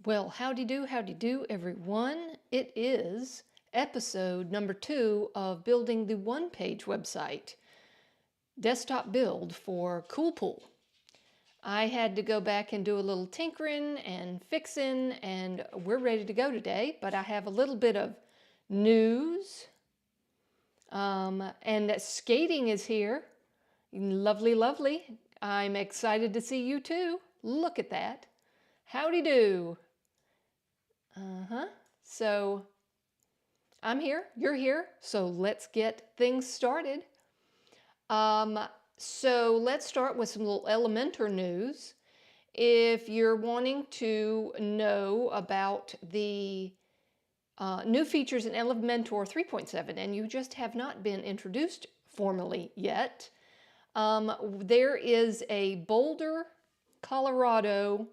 Well, howdy do, everyone. It is episode number 2 of building the one-page website desktop build for Coolpool. I had to go back and do a little tinkering and fixing, and we're ready to go today, but I have a little bit of news. And skating is here. Lovely, lovely. I'm excited to see you too. Look at that. Howdy do. So I'm here, you're here, so let's get things started. So let's start with some little Elementor news. If you're wanting to know about the new features in Elementor 3.7 and you just have not been introduced formally yet, there is a Boulder, Colorado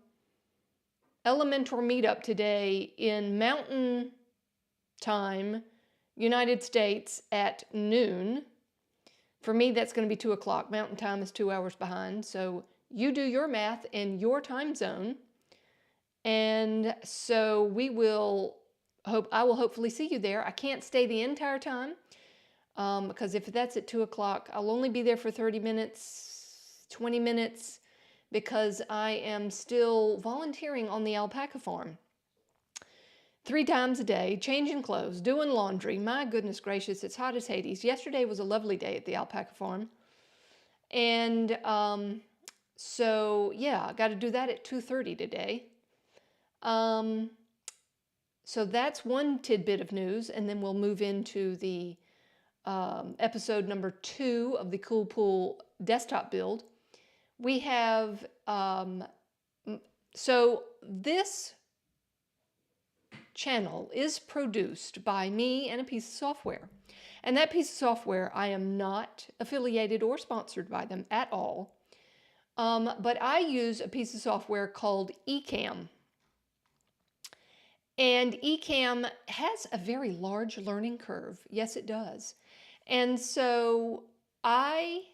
Elementor meetup today in Mountain Time, United States at noon. For me, that's going to be 2 o'clock. Mountain Time is 2 hours behind. So you do your math in your time zone. And so I will hopefully see you there. I can't stay the entire time because if that's at 2 o'clock, I'll only be there for 30 minutes, 20 minutes, because I am still volunteering on the alpaca farm. 3 times a day, changing clothes, doing laundry. My goodness gracious, it's hot as Hades. Yesterday was a lovely day at the alpaca farm. And so, yeah, I got to do that at 2:30 today. So that's one tidbit of news, and then we'll move into the episode number 2 of the Coolpool desktop build. We have, so this channel is produced by me and a piece of software. And that piece of software, I am not affiliated or sponsored by them at all. But I use a piece of software called Ecamm. And Ecamm has a very large learning curve. Yes, it does. And so I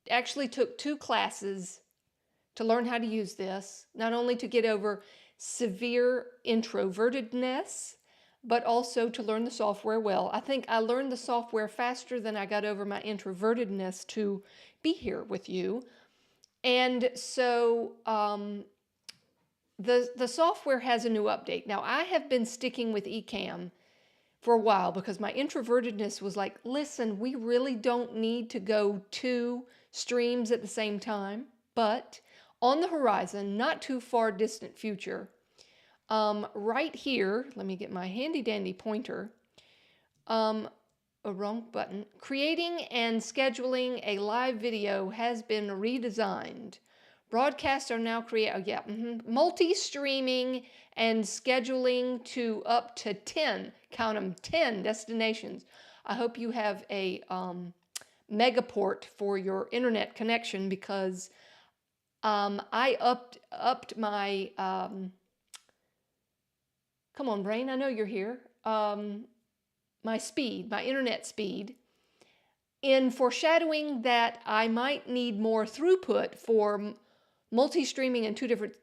actually took 2 classes to learn how to use this, not only to get over severe introvertedness, but also to learn the software well. I think I learned the software faster than I got over my introvertedness to be here with you. And so the software has a new update. Now, I have been sticking with Ecamm for a while because my introvertedness was like, listen, we really don't need to go 2 streams at the same time, but on the horizon, not too far distant future, right here, let me get my handy dandy pointer, wrong button, creating and scheduling a live video has been redesigned. Broadcasts are now multi-streaming and scheduling to up to 10, count them, 10 destinations. I hope you have a megaport for your internet connection because I upped my, come on brain, I know you're here, my speed, my internet speed, in foreshadowing that I might need more throughput for multi-streaming in 2 different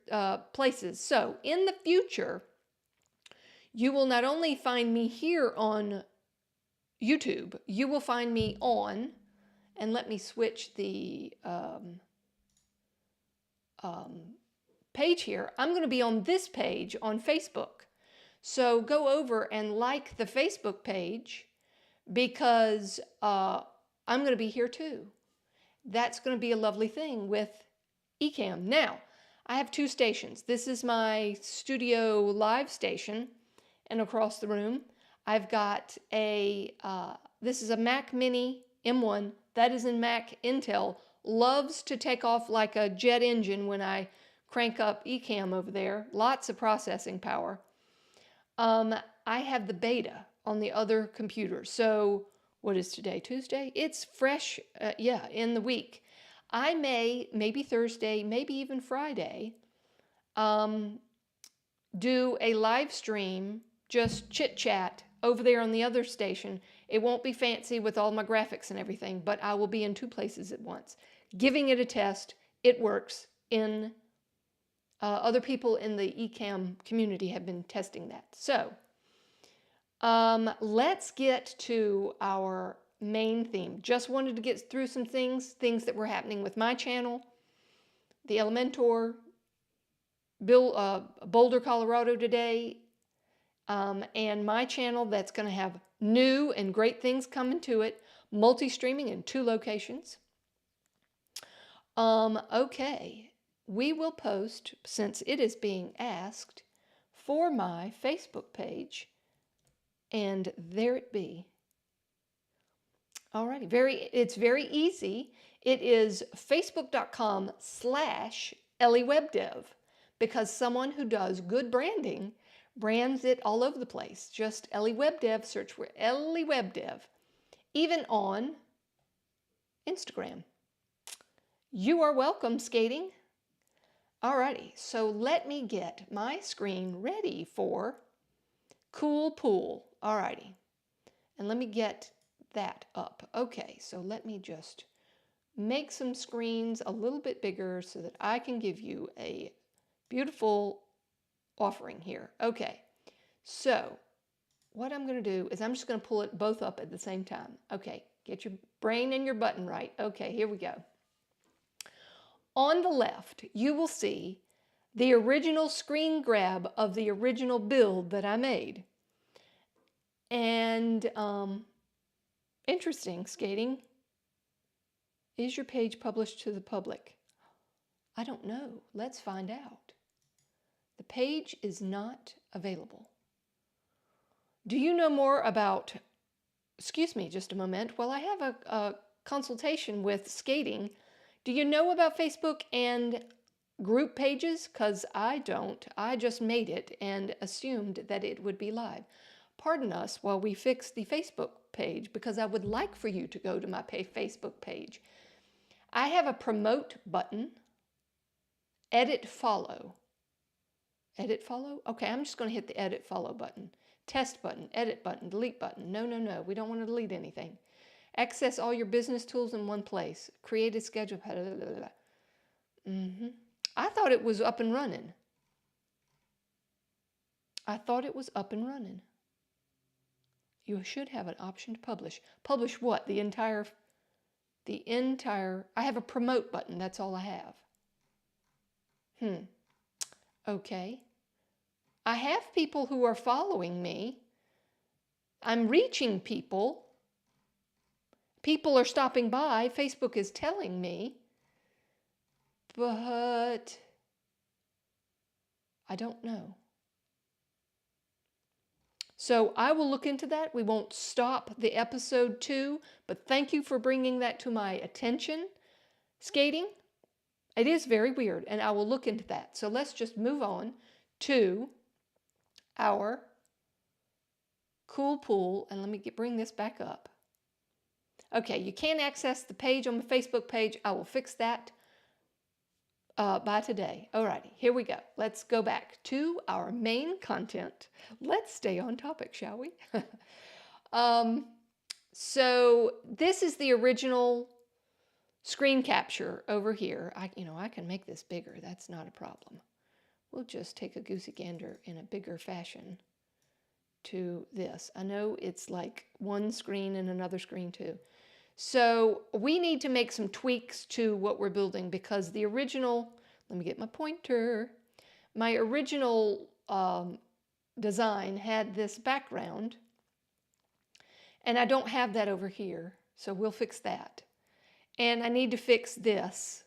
places. So in the future, you will not only find me here on YouTube, you will find me on, and let me switch the page here. I'm going to be on this page on Facebook. So go over and like the Facebook page because I'm going to be here too. That's going to be a lovely thing with Ecamm. Now, I have 2 stations. This is my studio live station, and across the room, I've got a, this is a Mac Mini M1. That is in Mac Intel. Loves to take off like a jet engine when I crank up Ecamm over there. Lots of processing power. I have the beta on the other computer. So what is today? Tuesday? It's fresh, in the week. I maybe Thursday, maybe even Friday, do a live stream, just chit chat over there on the other station. It won't be fancy with all my graphics and everything, but I will be in 2 places at once. Giving it a test. It works in Other people in the eCam community have been testing that. So let's get to our main theme. Just wanted to get through some things that were happening with my channel, the Elementor, Boulder, Colorado today, and my channel that's going to have new and great things coming to it, multi-streaming in 2 locations. Okay, we will post, since it is being asked, for my Facebook page, and there it be. Alrighty, it's very easy. It is facebook.com/EleWebDev, because someone who does good branding brands it all over the place. Just EleWebDev, search for EleWebDev, even on Instagram. You are welcome, skating. Alrighty, so let me get my screen ready for Cool Pool. Alrighty, and let me get that up. Okay, so let me just make some screens a little bit bigger so that I can give you a beautiful offering here. Okay, so what I'm going to do is I'm just going to pull it both up at the same time. Okay, get your brain and your button right. Okay, here we go. On the left, you will see the original screen grab of the original build that I made. And interesting, skating. Is your page published to the public? I don't know. Let's find out. The page is not available. Do you know more about, excuse me just a moment, while I have a consultation with skating, do you know about Facebook and group pages? Because I don't. I just made it and assumed that it would be live. Pardon us while we fix the Facebook page, because I would like for you to go to my Facebook page. I have a promote button, edit follow. Edit follow? Okay, I'm just going to hit the edit follow button. Test button, edit button, delete button. No, no, no, we don't want to delete anything. Access all your business tools in one place. Create a schedule. Blah, blah, blah, blah. I thought it was up and running. I thought it was up and running. You should have an option to publish. Publish what? The entire, I have a promote button. That's all I have. Okay. I have people who are following me. I'm reaching people. People are stopping by. Facebook is telling me. But I don't know. So I will look into that. We won't stop the episode 2, but thank you for bringing that to my attention. Skating, it is very weird, and I will look into that. So let's just move on to our Cool Pool, and let me bring this back up. Okay, you can't access the page on my Facebook page. I will fix that by today. Alrighty, here we go. Let's go back to our main content. Let's stay on topic, shall we? So this is the original screen capture over here. I can make this bigger. That's not a problem. We'll just take a goosey gander in a bigger fashion to this. I know it's like one screen and another screen too. So we need to make some tweaks to what we're building, because the original, let me get my pointer, my original design had this background, and I don't have that over here, so we'll fix that. And I need to fix this.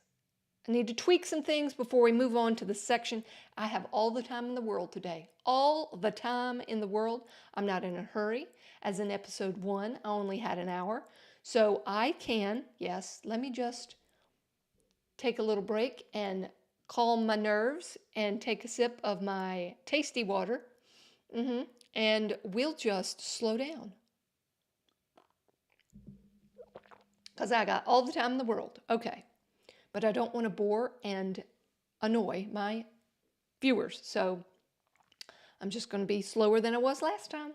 I need to tweak some things before we move on to the section. I have all the time in the world today. All the time in the world. I'm not in a hurry. As in episode 1, I only had an hour. So I can, yes, let me just take a little break and calm my nerves and take a sip of my tasty water. And we'll just slow down, because I got all the time in the world. Okay. But I don't want to bore and annoy my viewers. So I'm just going to be slower than I was last time.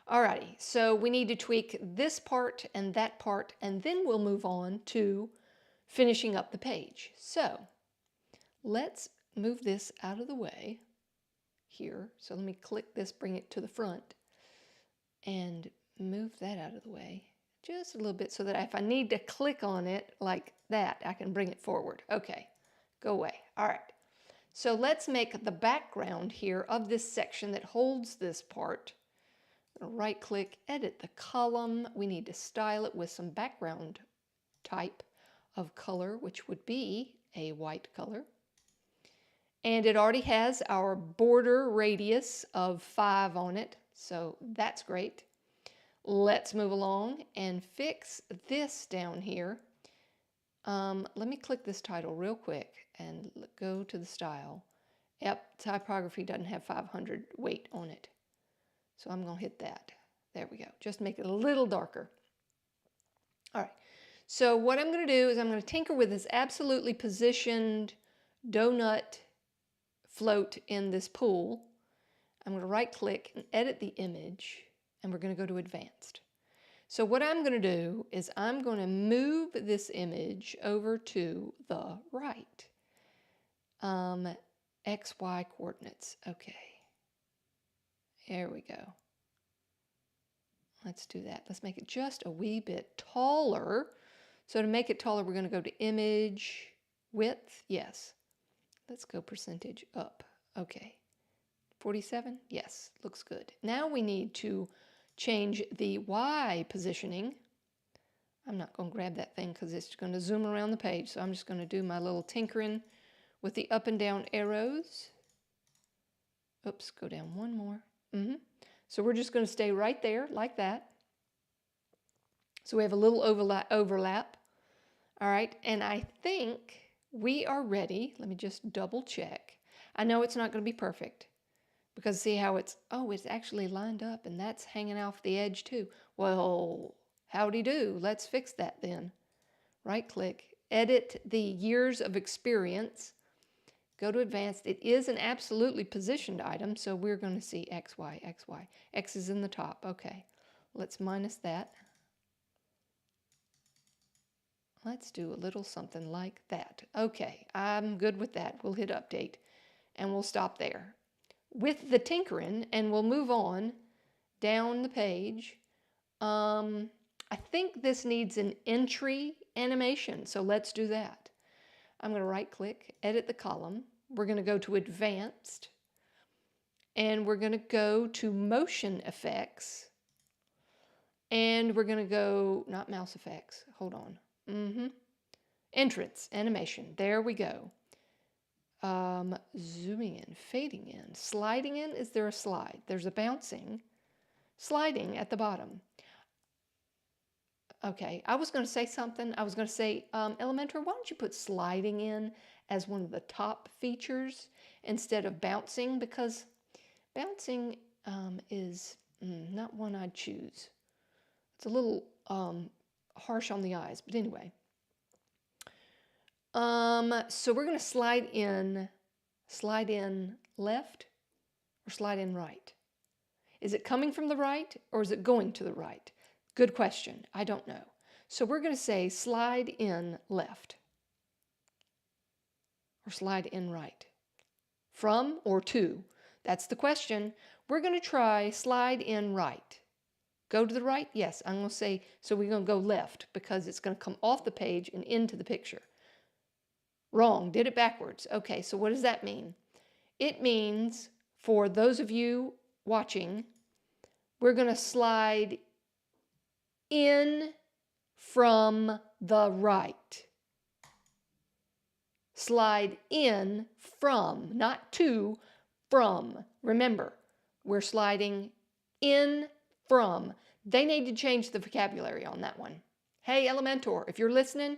Alrighty, so we need to tweak this part and that part, and then we'll move on to finishing up the page. So let's move this out of the way here. So let me click this, bring it to the front, and move that out of the way just a little bit so that if I need to click on it like that, I can bring it forward. Okay, go away. All right. So let's make the background here of this section that holds this part. Right click, edit the column. We need to style it with some background type of color, which would be a white color. And it already has our border radius of 5 on it, so that's great. Let's move along and fix this down here. Let me click this title real quick and go to the style. Yep, typography doesn't have 500 weight on it. So I'm going to hit that. There we go. Just make it a little darker. All right. So what I'm going to do is I'm going to tinker with this absolutely positioned donut float in this pool. I'm going to right click and edit the image, and we're going to go to advanced. So what I'm going to do is I'm going to move this image over to the right. XY coordinates. Okay. There we go. Let's do that. Let's make it just a wee bit taller. So to make it taller, we're going to go to image width. Yes. Let's go percentage up. Okay. 47? Yes, looks good. Now we need to change the Y positioning. I'm not going to grab that thing because it's going to zoom around the page, so I'm just going to do my little tinkering with the up and down arrows. Oops, go down one more. So we're just going to stay right there like that. So we have a little overlap. All right, and I think we are ready. Let me just double check. I know it's not going to be perfect because see how it's actually lined up and that's hanging off the edge too. Well, howdy do. Let's fix that then. Right click, edit the years of experience. Go to advanced. It is an absolutely positioned item, so we're going to see X, Y, X, Y. X is in the top. Okay, let's minus that. Let's do a little something like that. Okay, I'm good with that. We'll hit update and we'll stop there with the tinkering and we'll move on down the page. I think this needs an entry animation, so let's do that. I'm going to right click, edit the column. We're going to go to advanced and we're going to go to motion effects and we're going to go, not mouse effects, hold on. Entrance animation, there we go. Zooming in, fading in, sliding in. Is there a slide? There's a bouncing, sliding at the bottom. Okay, I was going to say something. I was going to say, Elementor, why don't you put sliding in as one of the top features instead of bouncing? Because bouncing is not one I'd choose. It's a little harsh on the eyes, but anyway. So we're going to slide in left or slide in right. Is it coming from the right or is it going to the right? Good question. I don't know. So we're going to say slide in left or slide in right. From or to? That's the question. We're going to try slide in right. Go to the right? Yes, I'm going to say, so we're going to go left because it's going to come off the page and into the picture. Wrong, did it backwards. Okay, so what does that mean? It means, for those of you watching, we're going to slide in from the right. Slide in from, not to, from. Remember, we're sliding in from. They need to change the vocabulary on that one. Hey, Elementor, if you're listening,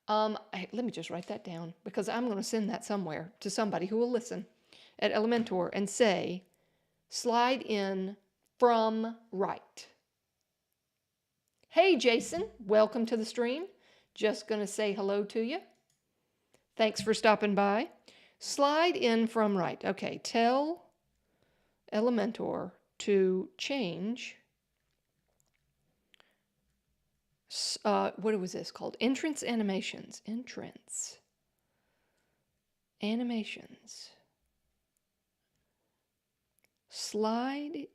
let me just write that down because I'm going to send that somewhere to somebody who will listen at Elementor and say, slide in from right. Hey, Jason, welcome to the stream. Just going to say hello to you. Thanks for stopping by. Slide in from right. Okay, tell Elementor to change. What was this called? Entrance animations. Entrance animations. Slide,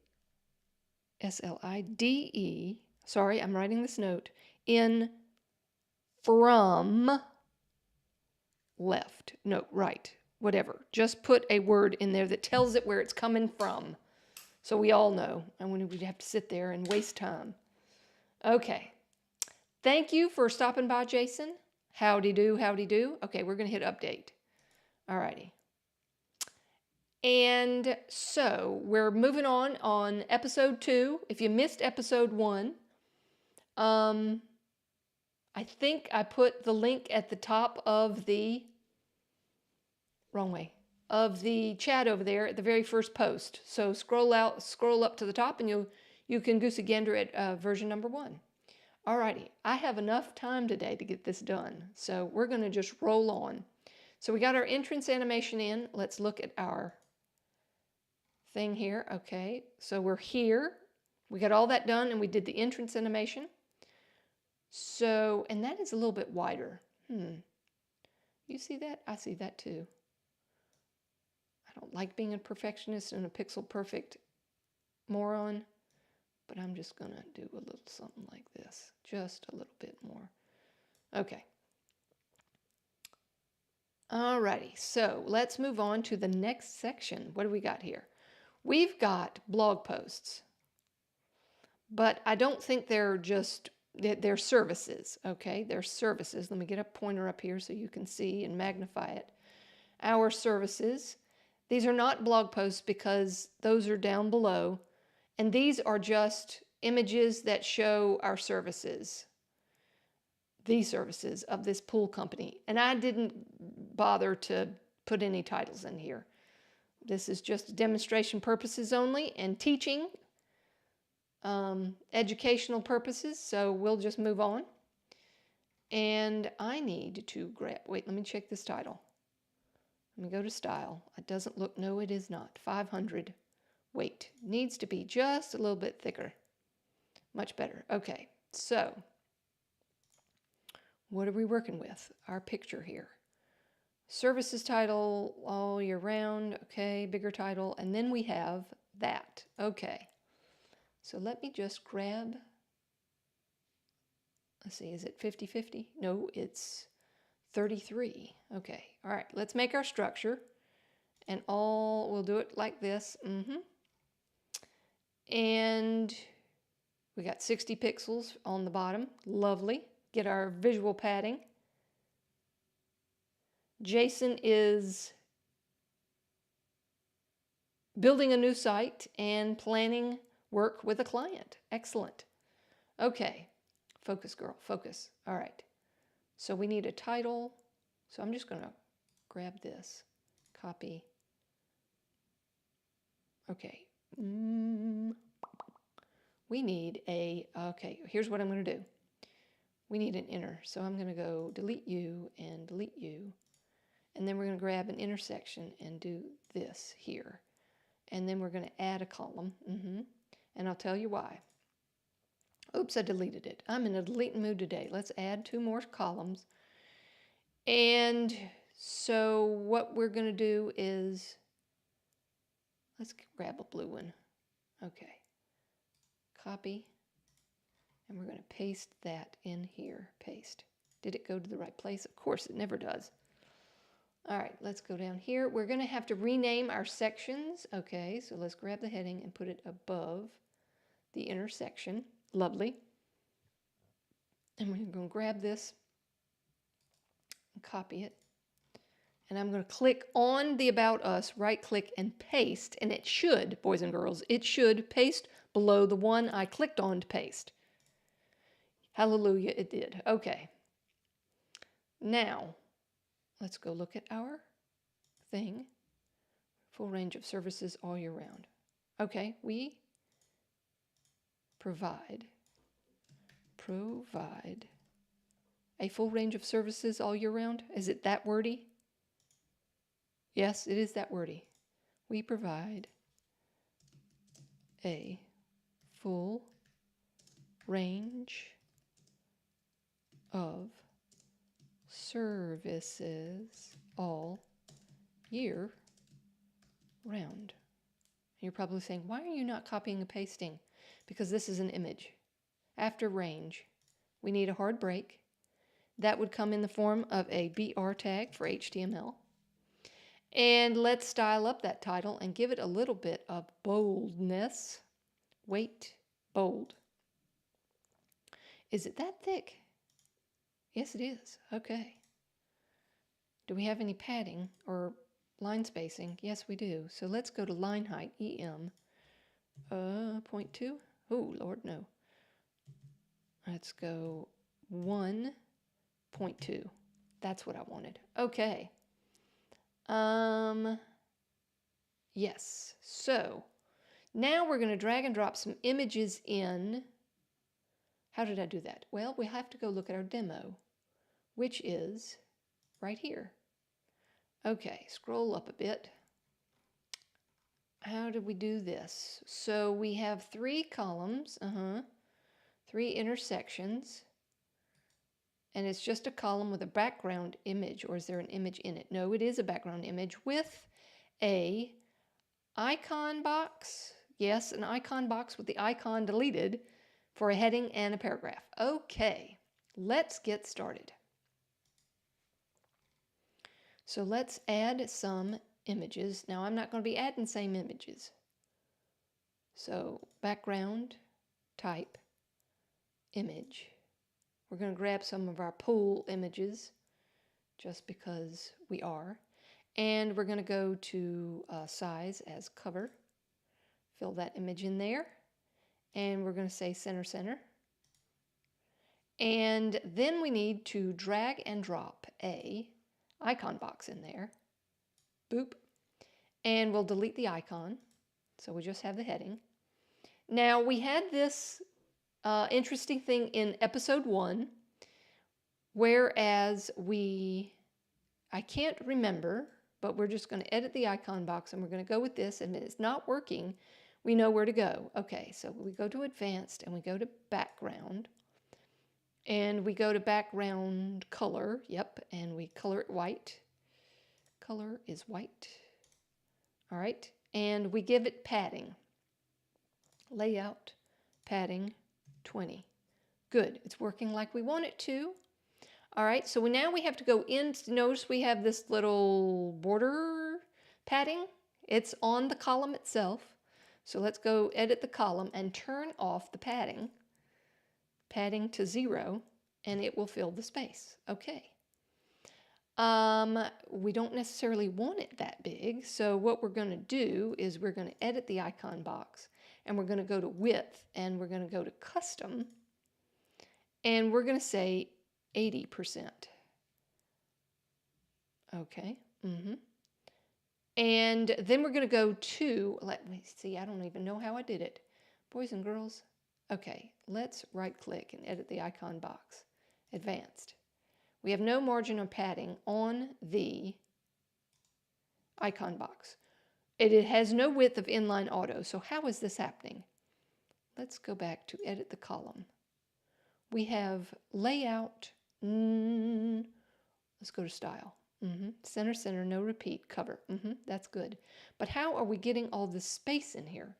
S-L-I-D-E, sorry, I'm writing this note, in from left, no, right, whatever. Just put a word in there that tells it where it's coming from, so we all know, and we'd have to sit there and waste time. Okay, thank you for stopping by, Jason. Howdy do, howdy do. Okay, we're gonna hit update. Alrighty. And so we're moving on episode 2. If you missed episode 1, I think I put the link at the top of the, wrong way, of the chat over there at the very first post. So scroll up to the top, and you can goosey gander at version number 1. Alrighty, I have enough time today to get this done, so we're going to just roll on. So we got our entrance animation in. Let's look at our thing here. Okay, so we're here. We got all that done, and we did the entrance animation. So, and that is a little bit wider. You see that? I see that too. I don't like being a perfectionist and a pixel perfect moron, but I'm just gonna do a little something like this, just a little bit more. Okay. Alrighty, so let's move on to the next section. What do we got here? We've got blog posts, but I don't think they're just, they're services, okay? They're services. Let me get a pointer up here so you can see and magnify it. Our services. These are not blog posts because those are down below, and these are just images that show our services, the services of this pool company. And I didn't bother to put any titles in here. This is just demonstration purposes only and teaching, educational purposes, so we'll just move on. And I need to grab, wait, let me check this title. Let me go to style. It doesn't look, no it is not, 500. Weight needs to be just a little bit thicker. Much better. Okay, so what are we working with? Our picture here. Services title all year round. Okay, bigger title. And then we have that. Okay, so let me just grab, let's see, is it 50-50? No, it's 33. Okay, all right, let's make our structure. And we'll do it like this. And we got 60 pixels on the bottom. Lovely. Get our visual padding. Jason is building a new site and planning work with a client. Excellent. Okay. Focus, girl. Focus. All right. So we need a title. So I'm just going to grab this. Copy. Okay. We need okay, here's what I'm going to do. We need an inner. So I'm going to go delete you and delete you. And then we're going to grab an intersection and do this here. And then we're going to add a column. And I'll tell you why. Oops, I deleted it. I'm in a deleting mood today. Let's add 2 more columns. And so what we're going to do is, let's grab a blue one. Okay. Copy. And we're going to paste that in here. Paste. Did it go to the right place? Of course, it never does. All right, let's go down here. We're going to have to rename our sections. Okay, so let's grab the heading and put it above the intersection. Lovely. And we're going to grab this and copy it. And I'm going to click on the About Us, right-click, and paste. And it should, boys and girls, it should paste below the one I clicked on to paste. Hallelujah, it did. Okay. Now, let's go look at our thing. Full range of services all year round. Okay, we provide a full range of services all year round. Is it that wordy? Yes, it is that wordy. We provide a full range of services all year round. You're probably saying, why are you not copying and pasting? Because this is an image. After range, we need a hard break. That would come in the form of a BR tag for HTML. And let's style up that title and give it a little bit of boldness. Weight, bold. Is it that thick? Yes, it is. Okay. Do we have any padding or line spacing? Yes, we do. So let's go to line height, EM, 0.2. Oh, Lord, no. Let's go 1.2. That's what I wanted. Okay. Yes. So now we're going to drag and drop some images in. How did I do that? Well, we have to go look at our demo, which is right here. Okay, scroll up a bit. How did we do this? So we have 3 columns, 3 intersections, and it's just a column with a background image, or is there an image in it? No, it is a background image with a icon box. Yes, an icon box with the icon deleted for a heading and a paragraph. Okay, let's get started. So let's add some images. Now I'm not going to be adding same images. So background, type, image. We're going to grab some of our pool images just because we are. And we're going to go to size as cover. Fill that image in there. And we're going to say center, center. And then we need to drag and drop a icon box in there. Boop. And we'll delete the icon. So we just have the heading. Now we had this interesting thing in episode 1, whereas I can't remember, but we're just going to edit the icon box and we're going to go with this, and if it's not working, we know where to go. Okay, so we go to advanced and we go to background and we go to background color, yep, and we color it white. Color is white. All right, and we give it padding. Layout, padding, 20. Good, it's working like we want it to. All right, so now we have to go in. Notice we have this little border padding. It's on the column itself. So let's go edit the column and turn off the padding. Padding to 0, and it will fill the space. Okay. We don't necessarily want it that big, so what we're going to do is we're going to edit the icon box, and we're going to go to width, and we're going to go to custom, and we're going to say 80%. Okay. And then we're going to go to, let me see, I don't even know how I did it. Boys and girls. Okay, let's right click and edit the icon box. Advanced. We have no margin or padding on the icon box. It has no width of inline auto. So how is this happening? Let's go back to edit the column. We have layout. Let's go to style. Center, center, no repeat, cover. That's good. But how are we getting all this space in here?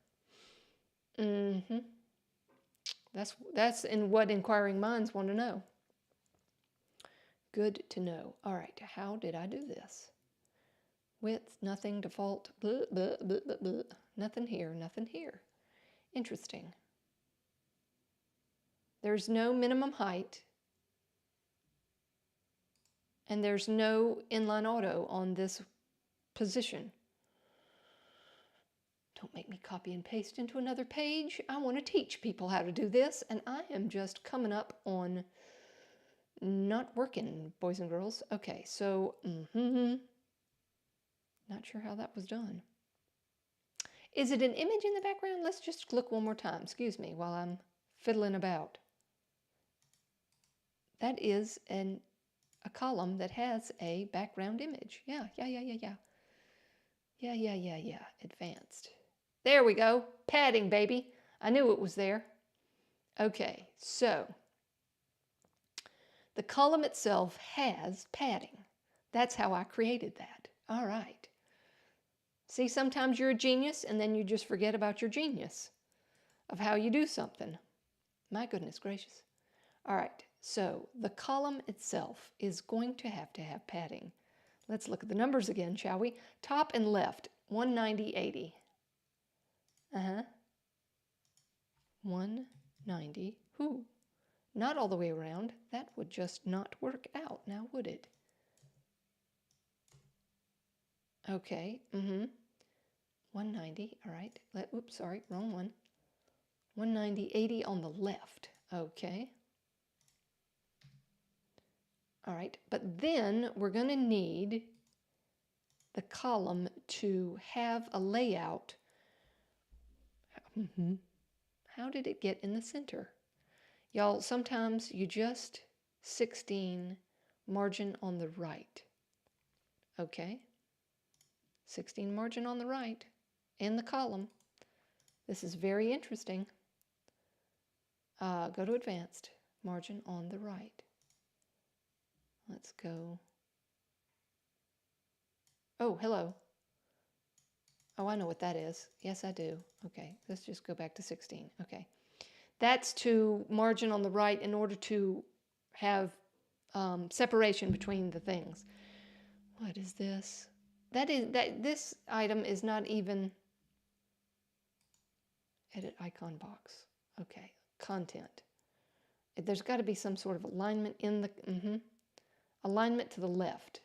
That's in what inquiring minds want to know. Good to know. All right, how did I do this? Width, nothing, default, blah, blah, blah, blah, blah. Nothing here, nothing here. Interesting. There's no minimum height. And there's no inline auto on this position. Don't make me copy and paste into another page. I want to teach people how to do this, and I am just coming up on not working, boys and girls. Okay, so, not sure how that was done. Is it an image in the background? Let's just look one more time, excuse me, while I'm fiddling about. That is a column that has a background image. Yeah. Advanced. There we go. Padding, baby. I knew it was there. Okay, so the column itself has padding. That's how I created that. All right. See, sometimes you're a genius and then you just forget about your genius of how you do something. My goodness gracious. All right, so the column itself is going to have padding. Let's look at the numbers again, shall we? Top and left, 190, 80. 190. Whoo. Not all the way around. That would just not work out, now would it? Okay, 190, all right. Oops, sorry, wrong one. 190, 80 on the left, okay. All right, but then we're going to need the column to have a layout. How did it get in the center? Y'all, sometimes you just 16 margin on the right. Okay, 16 margin on the right in the column. This is very interesting. Go to advanced, margin on the right. Let's go. Oh, hello. Oh, I know what that is. Yes, I do. Okay, let's just go back to 16. Okay. That's to margin on the right in order to have separation between the things. What is this? This item is not even edit icon box. Okay, content. There's got to be some sort of alignment in the alignment to the left.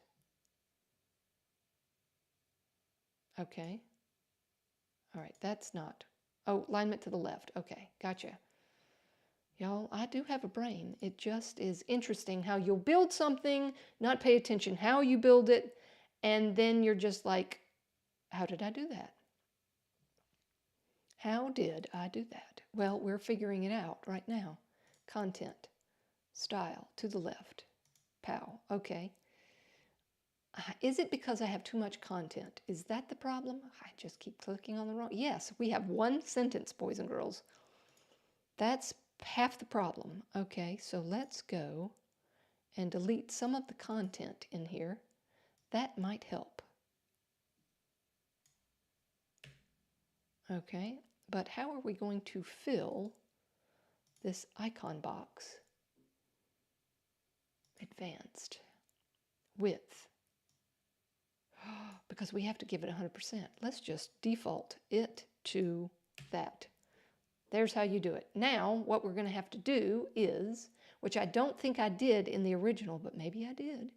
Okay. All right, that's not. Oh, alignment to the left. Okay, gotcha. Y'all, I do have a brain. It just is interesting how you'll build something, not pay attention how you build it, and then you're just like, how did I do that? How did I do that? Well, we're figuring it out right now. Content, style, to the left. Pow, okay. Is it because I have too much content? Is that the problem? I just keep clicking on the wrong. Yes, we have one sentence, boys and girls. That's half the problem. Okay, so let's go and delete some of the content in here. That might help. Okay, but how are we going to fill this icon box? Advanced. Width. Because we have to give it 100%. Let's just default it to that. There's how you do it. Now, what we're going to have to do is, which I don't think I did in the original, but maybe I did.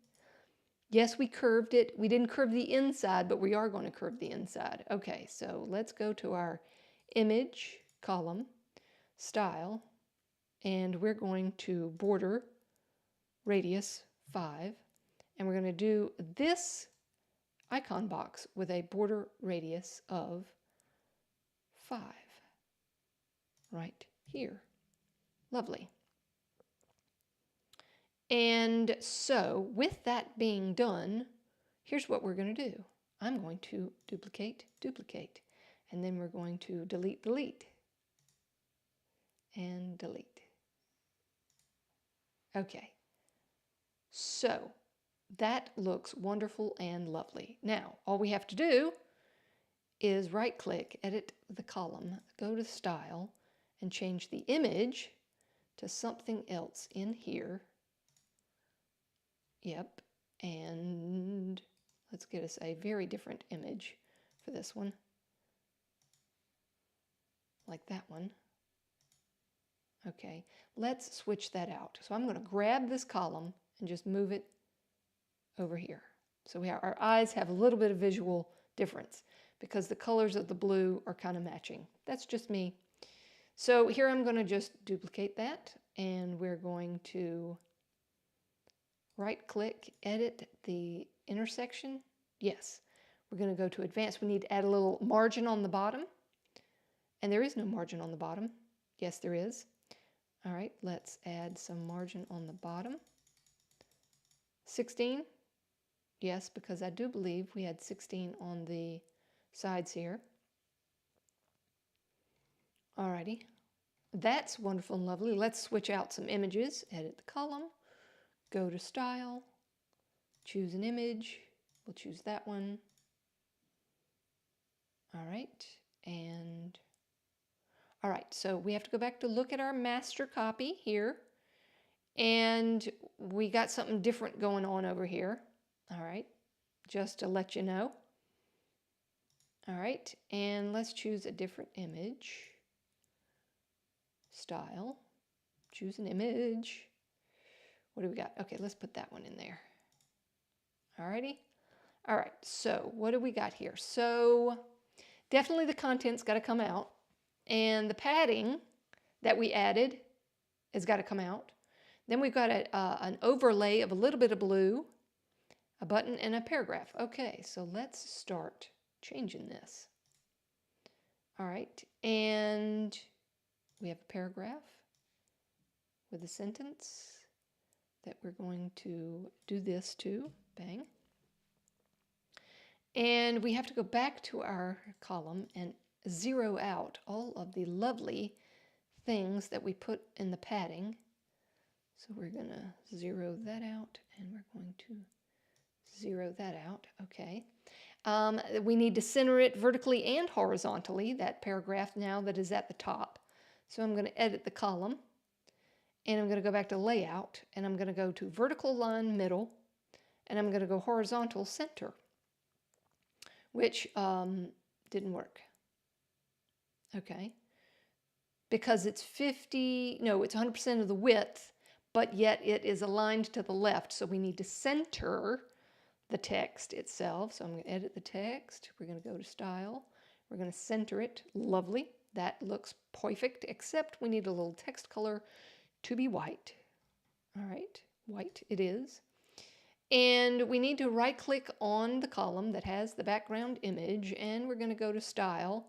Yes, we curved it. We didn't curve the inside, but we are going to curve the inside. Okay, so let's go to our image column, style, and we're going to border radius 5, and we're going to do this icon box with a border radius of 5 right here. Lovely. And so with that being done, here's what we're going to do. I'm going to duplicate, duplicate, and then we're going to delete, delete, and delete. Okay, so that looks wonderful and lovely. Now, all we have to do is right-click, edit the column, go to Style, and change the image to something else in here. Yep, and let's get us a very different image for this one, like that one. Okay, let's switch that out. So I'm going to grab this column and just move it over here. So our eyes have a little bit of visual difference because the colors of the blue are kind of matching. That's just me. So here I'm going to just duplicate that, and we're going to right-click, edit the intersection. Yes, we're going to go to advanced. We need to add a little margin on the bottom, and there is no margin on the bottom. Yes, there is. All right, let's add some margin on the bottom. 16. Yes, because I do believe we had 16 on the sides here. Alrighty, that's wonderful and lovely. Let's switch out some images. Edit the column, go to Style, choose an image. We'll choose that one. All right, and all right, so we have to go back to look at our master copy here, and we got something different going on over here. All right, just to let you know. All right, and let's choose a different image. Style, choose an image. What do we got? Okay, let's put that one in there. All righty. All right, so what do we got here? So definitely the content's got to come out, and the padding that we added has got to come out. Then we've got an overlay of a little bit of blue, a button, and a paragraph. Okay, so let's start changing this. All right, and we have a paragraph with a sentence that we're going to do this to. Bang. And we have to go back to our column and zero out all of the lovely things that we put in the padding. So we're going to zero that out, and we're going to zero that out. Okay. We need to center it vertically and horizontally, that paragraph now that is at the top. So I'm going to edit the column, and I'm going to go back to layout, and I'm going to go to vertical line middle, and I'm going to go horizontal center, which didn't work. Okay. Because it's 100% of the width, but yet it is aligned to the left, so we need to center the text itself. So I'm going to edit the text. We're going to go to style. We're going to center it. Lovely. That looks perfect, except we need a little text color to be white. All right, white it is. And we need to right-click on the column that has the background image, and we're going to go to style,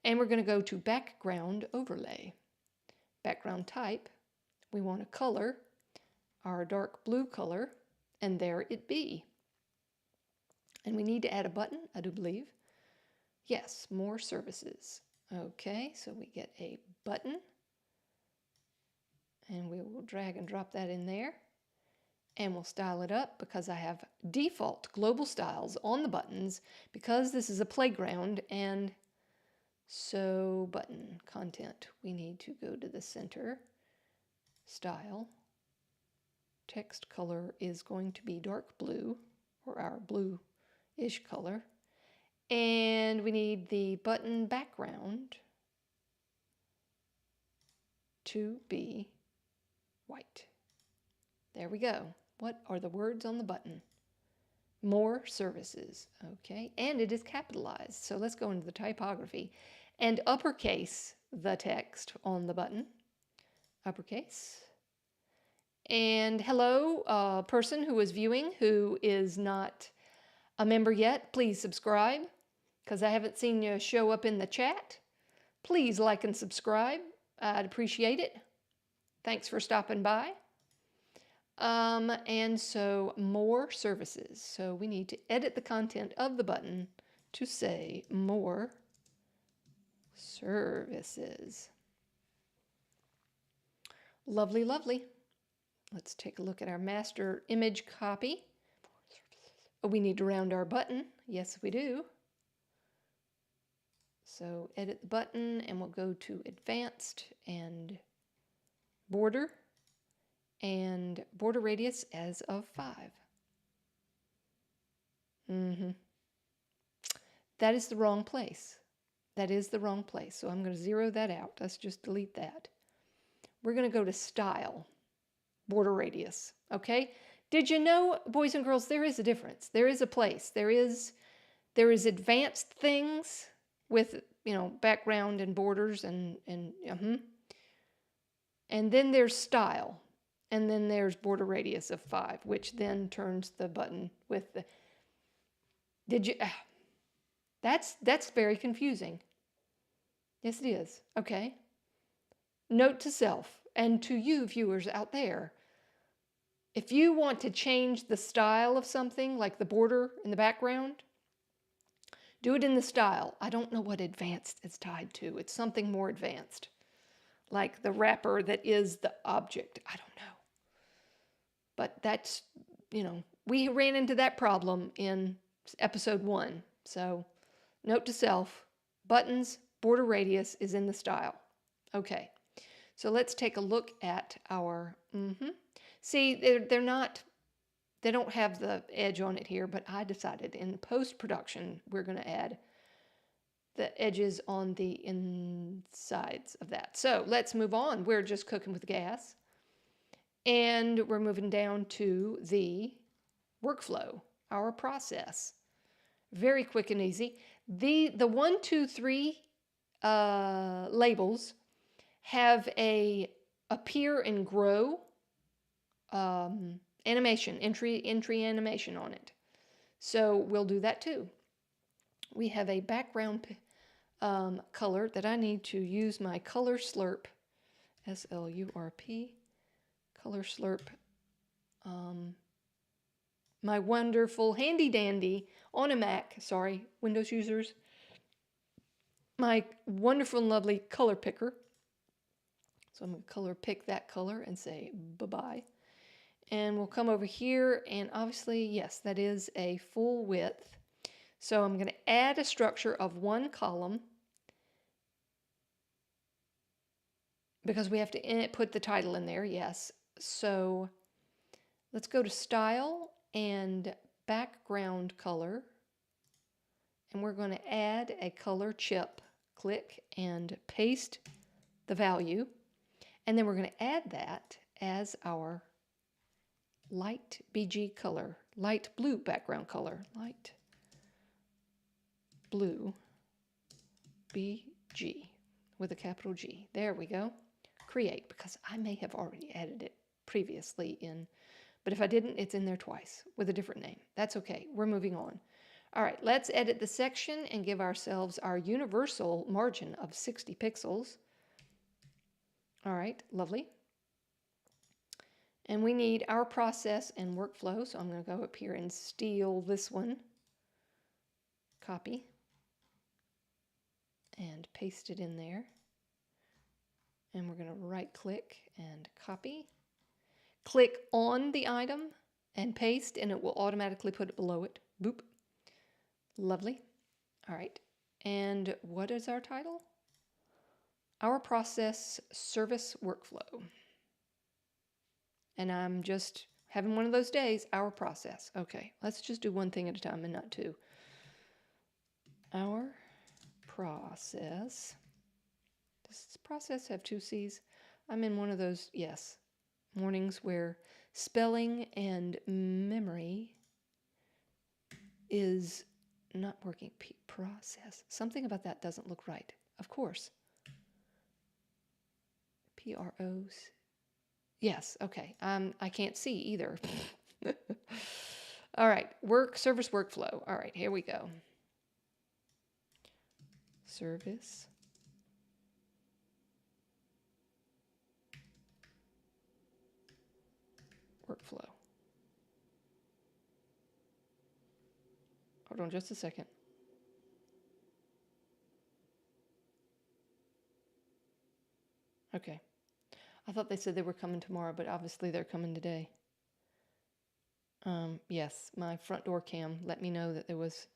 and we're going to go to background overlay. Background type, we want a color, our dark blue color, and there it be. And we need to add a button, I do believe. Yes, more services. Okay, so we get a button, and we will drag and drop that in there, and we'll style it up because I have default global styles on the buttons because this is a playground. And so button content, we need to go to the center, style, text color is going to be dark blue, or our blue-ish color, and we need the button background to be white. There we go. What are the words on the button? More services. Okay, and it is capitalized. So let's go into the typography and uppercase the text on the button. Uppercase. And hello, person who is viewing who is not a member yet, please subscribe because I haven't seen you show up in the chat. Please like and subscribe. I'd appreciate it. Thanks for stopping by. And so more services. So we need to edit the content of the button to say more services. Lovely, lovely. Let's take a look at our master image copy. Oh, we need to round our button. Yes, we do. So edit the button, and we'll go to advanced and border radius as of 5. That is the wrong place. That is the wrong place. So I'm going to zero that out. Let's just delete that. We're going to go to style, border radius. Okay? Did you know, boys and girls, there is a difference. There is a place. There is advanced things with, background and borders and then there's style. And then there's border radius of 5, which then turns the button with the... That's very confusing. Yes, it is. Okay. Note to self and to you viewers out there. If you want to change the style of something, like the border in the background, do it in the style. I don't know what advanced is tied to. It's something more advanced, like the wrapper that is the object. I don't know. But that's, we ran into that problem in episode 1. So note to self, buttons, border radius is in the style. Okay, so let's take a look at our, see, they're not, they don't have the edge on it here, but I decided in post-production we're going to add the edges on the insides of that. So let's move on. We're just cooking with gas. And we're moving down to the workflow, our process. Very quick and easy. The 1, 2, 3 labels have a appear and grow animation, entry animation on it. So we'll do that too. We have a background color that I need to use my Color Slurp, S-L-U-R-P, Color Slurp, my wonderful handy dandy on a Mac, sorry, Windows users, my wonderful and lovely color picker. So I'm going to color pick that color and say bye-bye. And we'll come over here, and obviously, yes, that is a full width. So I'm going to add a structure of 1 column because we have to put the title in there, yes. So let's go to Style and Background Color, and we're going to add a color chip. Click and paste the value, and then we're going to add that as our light BG color, light blue background color, light blue BG with a capital G. There we go. Create, because I may have already added it previously in, but if I didn't, it's in there twice with a different name. That's okay. We're moving on. All right, let's edit the section and give ourselves our universal margin of 60 pixels. All right, lovely. And we need our process and workflow, so I'm going to go up here and steal this one, copy, and paste it in there. And we're going to right-click and copy. Click on the item and paste, and it will automatically put it below it. Boop. Lovely. All right. And what is our title? Our process service workflow. And I'm just having one of those days, our process. Okay, let's just do one thing at a time and not two. Our process. Does this process have 2 C's? I'm in one of those, yes, mornings where spelling and memory is not working. Process. Something about that doesn't look right. Of course. P-R-O-C. Yes, okay. I can't see either. All right, service workflow. All right, here we go. Service workflow. Hold on just a second. Okay. I thought they said they were coming tomorrow, but obviously they're coming today. Yes, my front door cam let me know that there was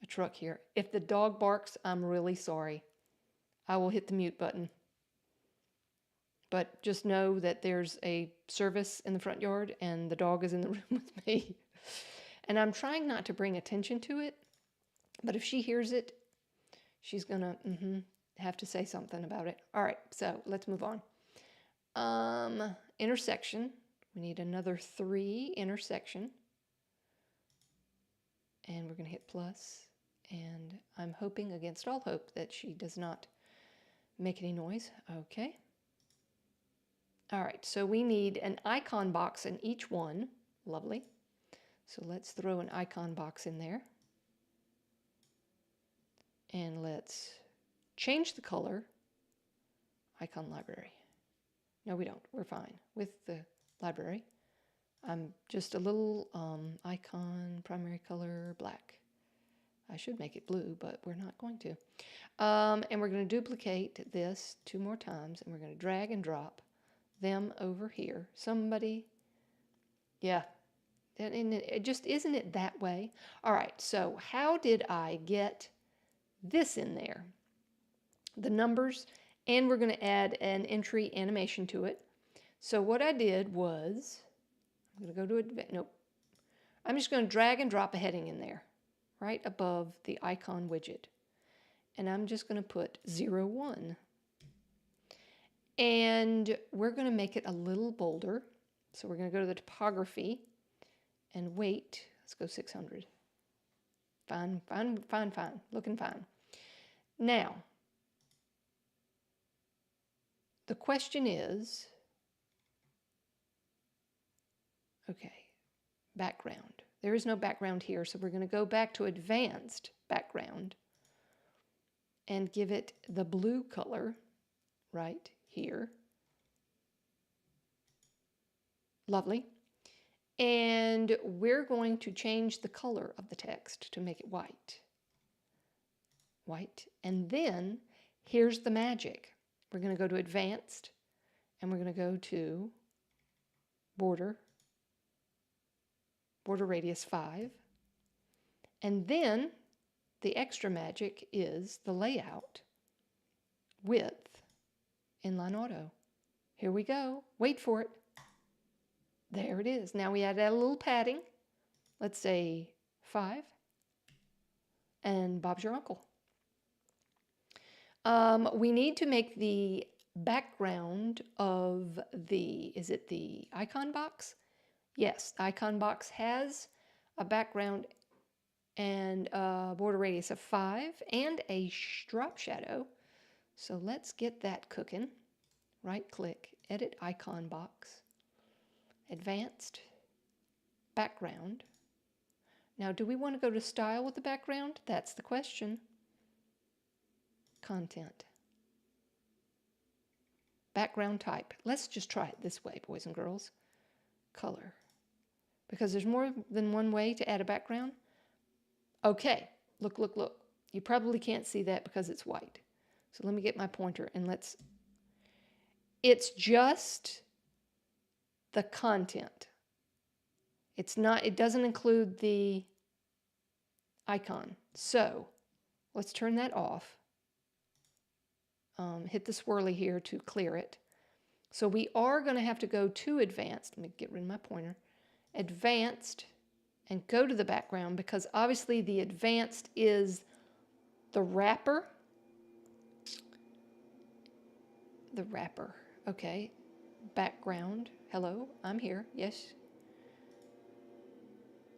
a truck here. If the dog barks, I'm really sorry. I will hit the mute button. But just know that there's a service in the front yard and the dog is in the room with me. And I'm trying not to bring attention to it, but if she hears it, she's gonna have to say something about it. All right, so let's move on. Intersection. We need another 3 intersection. And we're going to hit plus. And I'm hoping against all hope that she does not make any noise. Okay. All right, so we need an icon box in each one. Lovely. So let's throw an icon box in there. And let's change the color. Icon library. No, we don't. We're fine with the library. I'm just a little icon, primary color, black. I should make it blue, but we're not going to. And we're going to duplicate this 2 more times, and we're going to drag and drop them over here. Somebody, yeah, and it just isn't it that way? All right, so how did I get this in there, the numbers, and we're going to add an entry animation to it. So what I did was, I'm going to go to advanced, nope. I'm just going to drag and drop a heading in there, right above the icon widget. And I'm just going to put 01. And we're going to make it a little bolder. So we're going to go to the topography and weight. Let's go 600. Fine, fine, fine, fine. Looking fine. Now, the question is, okay, background. There is no background here, so we're going to go back to advanced background and give it the blue color right here. Lovely. And we're going to change the color of the text to make it white. White. And then here's the magic. We're going to go to advanced and we're going to go to border radius 5. And then the extra magic is the layout width inline auto. Here we go. Wait for it. There it is. Now we add a little padding. Let's say 5. And Bob's your uncle. We need to make the background of the, is it the icon box? Yes, the icon box has a background and a border radius of 5 and a drop shadow. So let's get that cooking. Right click, edit icon box, advanced, background. Now, do we want to go to style with the background? That's the question. Content. Background type. Let's just try it this way, boys and girls. Color. Because there's more than one way to add a background. Okay, look, look, look. You probably can't see that because it's white. So let me get my pointer and let's, it's just the content. It's not, it doesn't include the icon. So let's turn that off. Hit the swirly here to clear it. So we are going to have to go to advanced. Let me get rid of my pointer. Advanced and go to the background because obviously the advanced is the wrapper. The wrapper. Okay. Background. Hello, I'm here. Yes.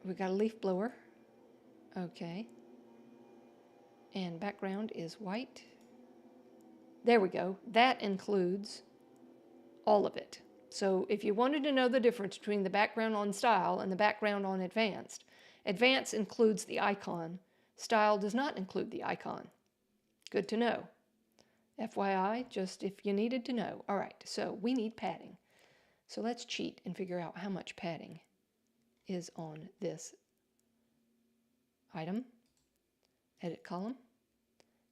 We got a leaf blower. Okay. And background is white. There we go. That includes all of it. So if you wanted to know the difference between the background on style and the background on advanced, advanced includes the icon. Style does not include the icon. Good to know. FYI, just if you needed to know. All right, so we need padding. So let's cheat and figure out how much padding is on this item. Edit column.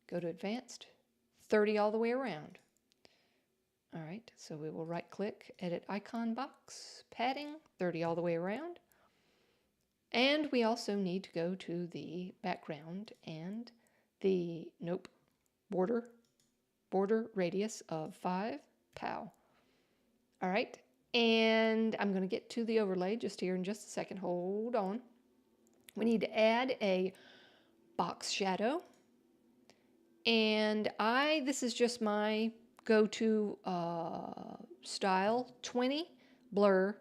Go to advanced. 30 all the way around. All right, so we will right click, edit icon box, padding, 30 all the way around. And we also need to go to the background and the, nope, border radius of 5, pow. All right, and I'm going to get to the overlay just here in just a second. Hold on. We need to add a box shadow. And this is just my go-to style, 20, blur,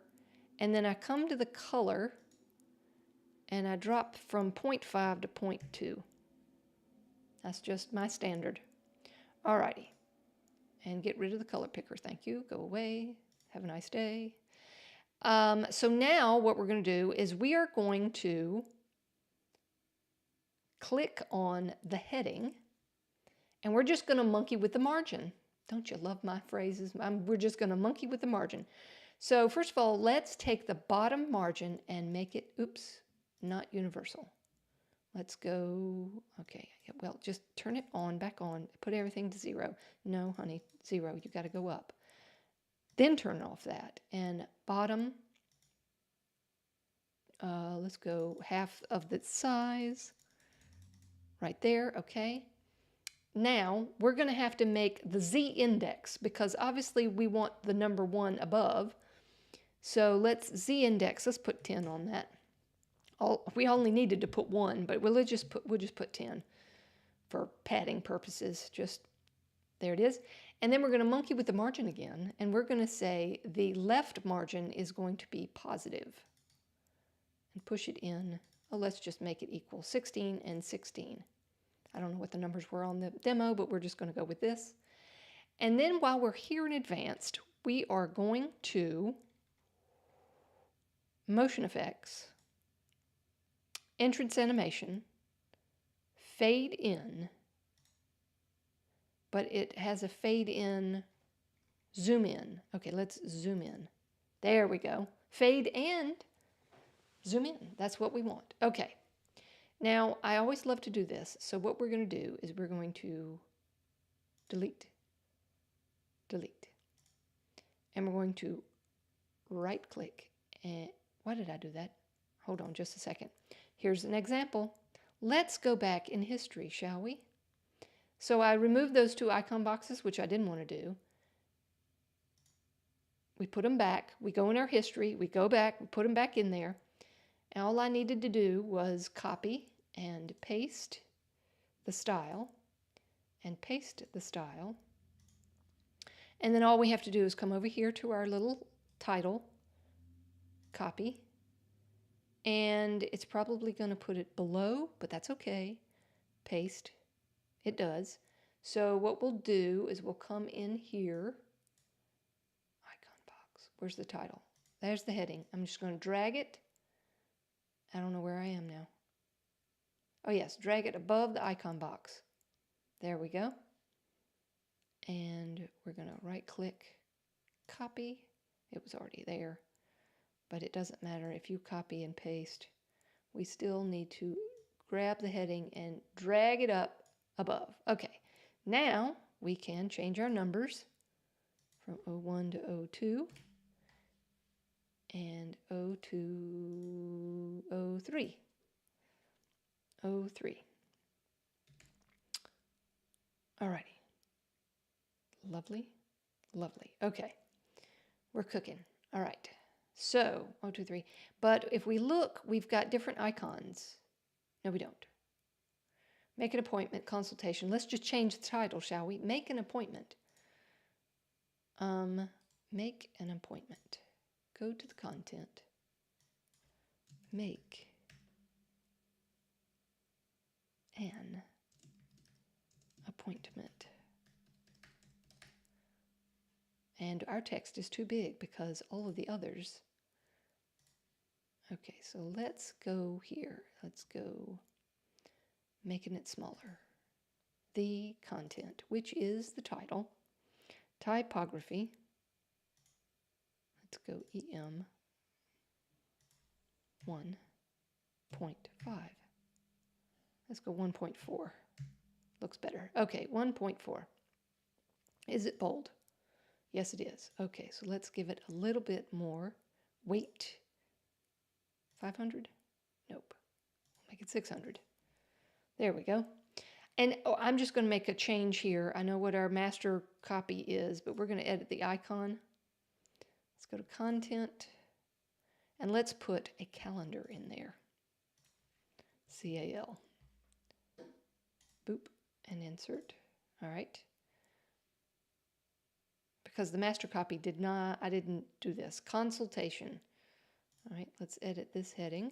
and then I come to the color and I drop from 0.5 to 0.2. That's just my standard. Alrighty, and get rid of the color picker, thank you, go away, have a nice day. So now what we're going to do is we are going to click on the heading and we're just going to monkey with the margin. Don't you love my phrases? We're just going to monkey with the margin. So first of all, let's take the bottom margin and make it, oops, not universal. Let's go, okay, well, just turn it on, back on, put everything to 0. No, honey, 0, you got to go up. Then turn off that, and bottom, let's go half of the size, right there, okay. now we're going to have to make the Z index because obviously we want the number 1 above. So let's Z index, let's put 10 on that. We only needed to put 1, but we'll just put 10 for padding purposes. Just there it is. And then we're going to monkey with the margin again, and we're going to say the left margin is going to be positive. And push it in. Oh, let's just make it equal 16 and 16. I don't know what the numbers were on the demo, but we're just going to go with this. And then while we're here in advanced, we are going to motion effects, entrance animation, fade in, but it has a fade in, zoom in. Okay, let's zoom in. There we go. Fade and zoom in. That's what we want. Okay. Now, I always love to do this. So what we're going to do is we're going to delete. And we're going to right click. And why did I do that? Hold on just a second. Here's an example. Let's go back in history, shall we? So I removed those 2 icon boxes, which I didn't want to do. We put them back. We go in our history. We go back. We put them back in there. And all I needed to do was copy and paste the style and paste the style. And then all we have to do is come over here to our little title, copy, and it's probably going to put it below, but that's okay. Paste. It does. So what we'll do is we'll come in here. Icon box. Where's the title? There's the heading. I'm just going to drag it. I don't know where I am now. Oh yes, drag it above the icon box. There we go. And we're going to right click, copy. It was already there, but it doesn't matter if you copy and paste. We still need to grab the heading and drag it up above. Okay, now we can change our numbers from 01 to 02 and 02, 03. 03. Alrighty. Lovely, lovely. Okay, we're cooking. All right, so 1, 2, 3. But if we look, we've got different icons. No, we don't. Make an appointment, consultation. Let's just change the title, shall we? Make an appointment. Make an appointment. Go to the content. Make an appointment. And our text is too big because all of the others. Okay, so let's go here. Let's go making it smaller. The content, which is the title. Typography. Let's go EM 1.5. Let's go 1.4. Looks better. Okay, 1.4. Is it bold? Yes, it is. Okay, so let's give it a little bit more weight. 500? Nope. Make it 600. There we go. And I'm just going to make a change here. I know what our master copy is, but we're going to edit the icon. Let's go to content, and let's put a calendar in there. CAL. Boop, and insert. All right. Because the master copy did not, I didn't do this. Consultation. All right, let's edit this heading.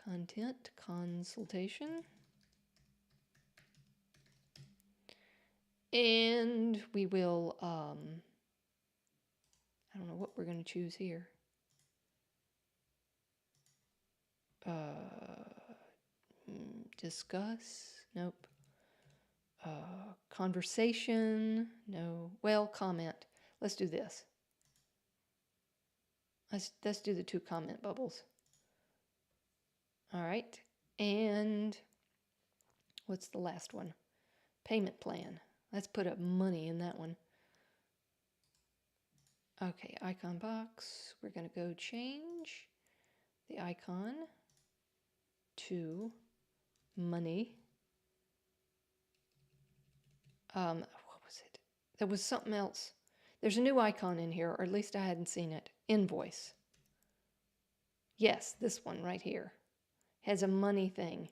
Content, consultation. And we will, I don't know what we're going to choose here. Discuss, nope. Conversation, no. Well, comment. Let's do this. Let's do the 2 comment bubbles. All right, and what's the last one? Payment plan. Let's put up money in that one. Okay, icon box. We're going to go change the icon to money. what was it? There was something else. There's a new icon in here, or at least I hadn't seen it. Invoice. Yes, this one right here has a money thing,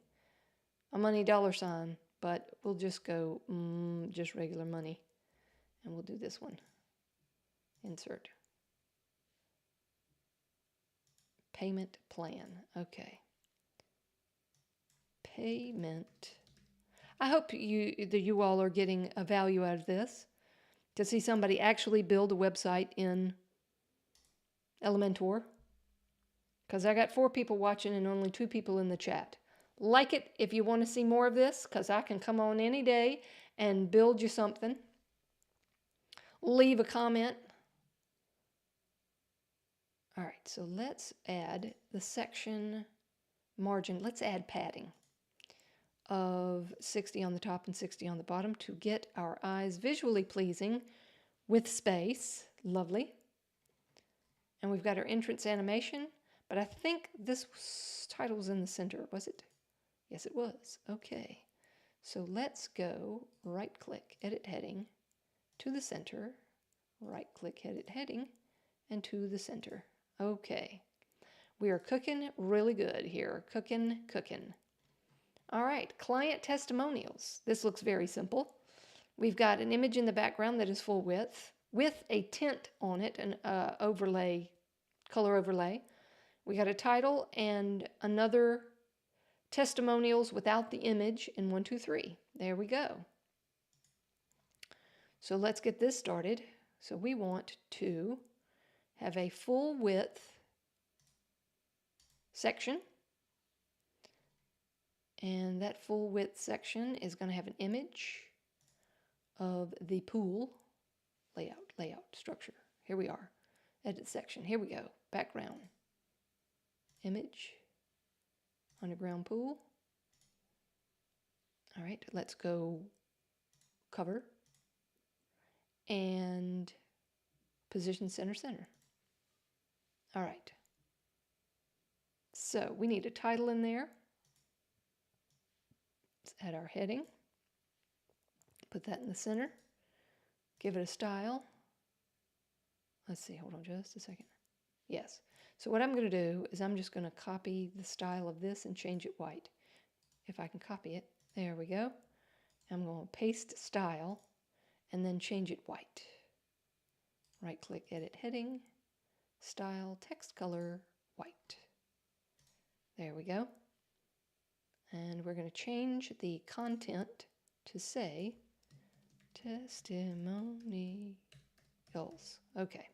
a money dollar sign, but we'll just go just regular money, and we'll do this one. Insert. Payment plan. Okay. Payment. I hope you all are getting a value out of this. To see somebody actually build a website in Elementor. Because I got 4 people watching and only 2 people in the chat. Like it if you want to see more of this, because I can come on any day and build you something. Leave a comment. All right, so let's add the section margin. Let's add padding of 60 on the top and 60 on the bottom to get our eyes visually pleasing with space. Lovely. And we've got our entrance animation, but I think this title was in the center, was it? Yes, it was. Okay. So let's go right-click, edit heading, to the center, right-click, edit heading, and to the center. Okay. We are cooking really good here. Cooking. All right, client testimonials. This looks very simple. We've got an image in the background that is full width with a tint on it, an overlay, color overlay. We got a title and another testimonials without the image in 1, 2, 3. There we go. So let's get this started. So we want to have a full width section. And that full width section is going to have an image of the pool layout, structure. Here we are. Edit section. Here we go. Background. Image. Underground pool. All right, let's go cover. And position center. All right. So we need a title in there. Let's add our heading. Put that in the center. Give it a style. Let's see, hold on just a second. Yes. So what I'm going to do is I'm just going to copy the style of this and change it white. If I can copy it. There we go. I'm going to paste style and then change it white. Right-click, edit heading, style, text color, white. There we go. And we're going to change the content to say testimonials. Okay.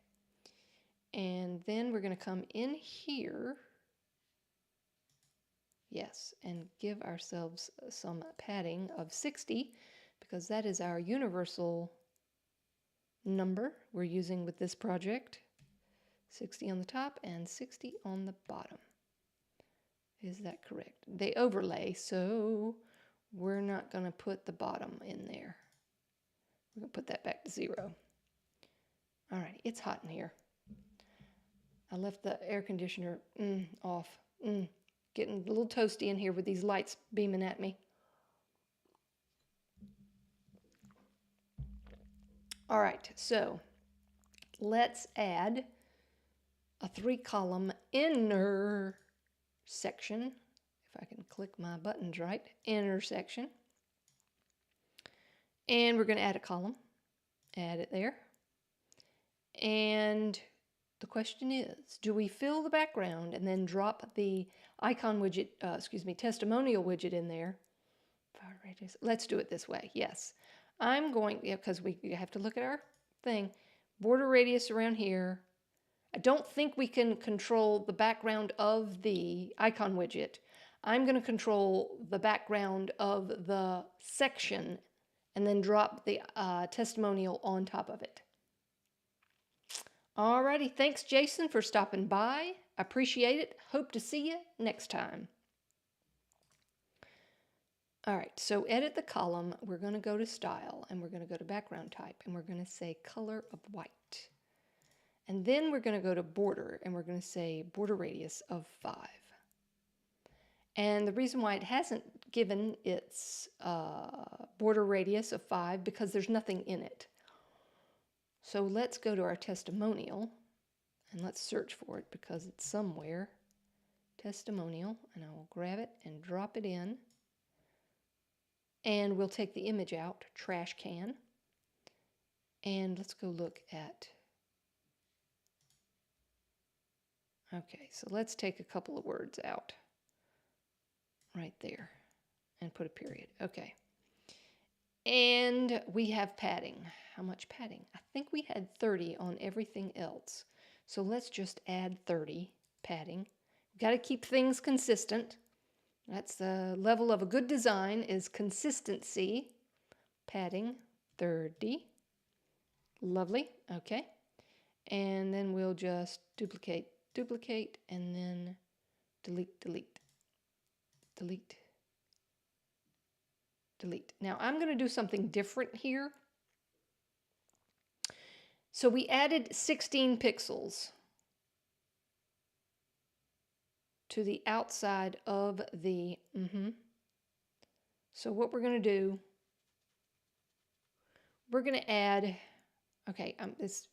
And then we're going to come in here. Yes, and give ourselves some padding of 60 because that is our universal number we're using with this project. 60 on the top and 60 on the bottom. Is that correct? They overlay, so we're not going to put the bottom in there. We're going to put that back to 0. All right, it's hot in here. I left the air conditioner off. Getting a little toasty in here with these lights beaming at me. All right, so let's add a 3-column inner section. If I can click my buttons right, inner section. And we're going to add a column. Add it there. And the question is, do we fill the background and then drop the icon widget, testimonial widget in there? Let's do it this way. Yes. I'm going, because we have to look at our thing. Border radius around here. I don't think we can control the background of the icon widget. I'm going to control the background of the section and then drop the testimonial on top of it. Alrighty, thanks Jason for stopping by. Appreciate it. Hope to see you next time. Alright, so edit the column. We're going to go to style and we're going to go to background type and we're going to say color of white. And then we're going to go to border and we're going to say border radius of 5. And the reason why it hasn't given its border radius of 5 because there's nothing in it. So let's go to our testimonial and let's search for it because it's somewhere. Testimonial, and I will grab it and drop it in. And we'll take the image out, trash can. And let's go look at, okay, so let's take a couple of words out right there and put a period. Okay. And we have padding. How much padding? I think we had 30 on everything else. So let's just add 30 padding. We've got to keep things consistent. That's the level of a good design is consistency. Padding 30. Lovely. Okay. And then we'll just duplicate, duplicate, and then delete, delete, delete, delete. Now I'm going to do something different here. So we added 16 pixels to the outside of the, So what we're going to do, we're going to add, okay,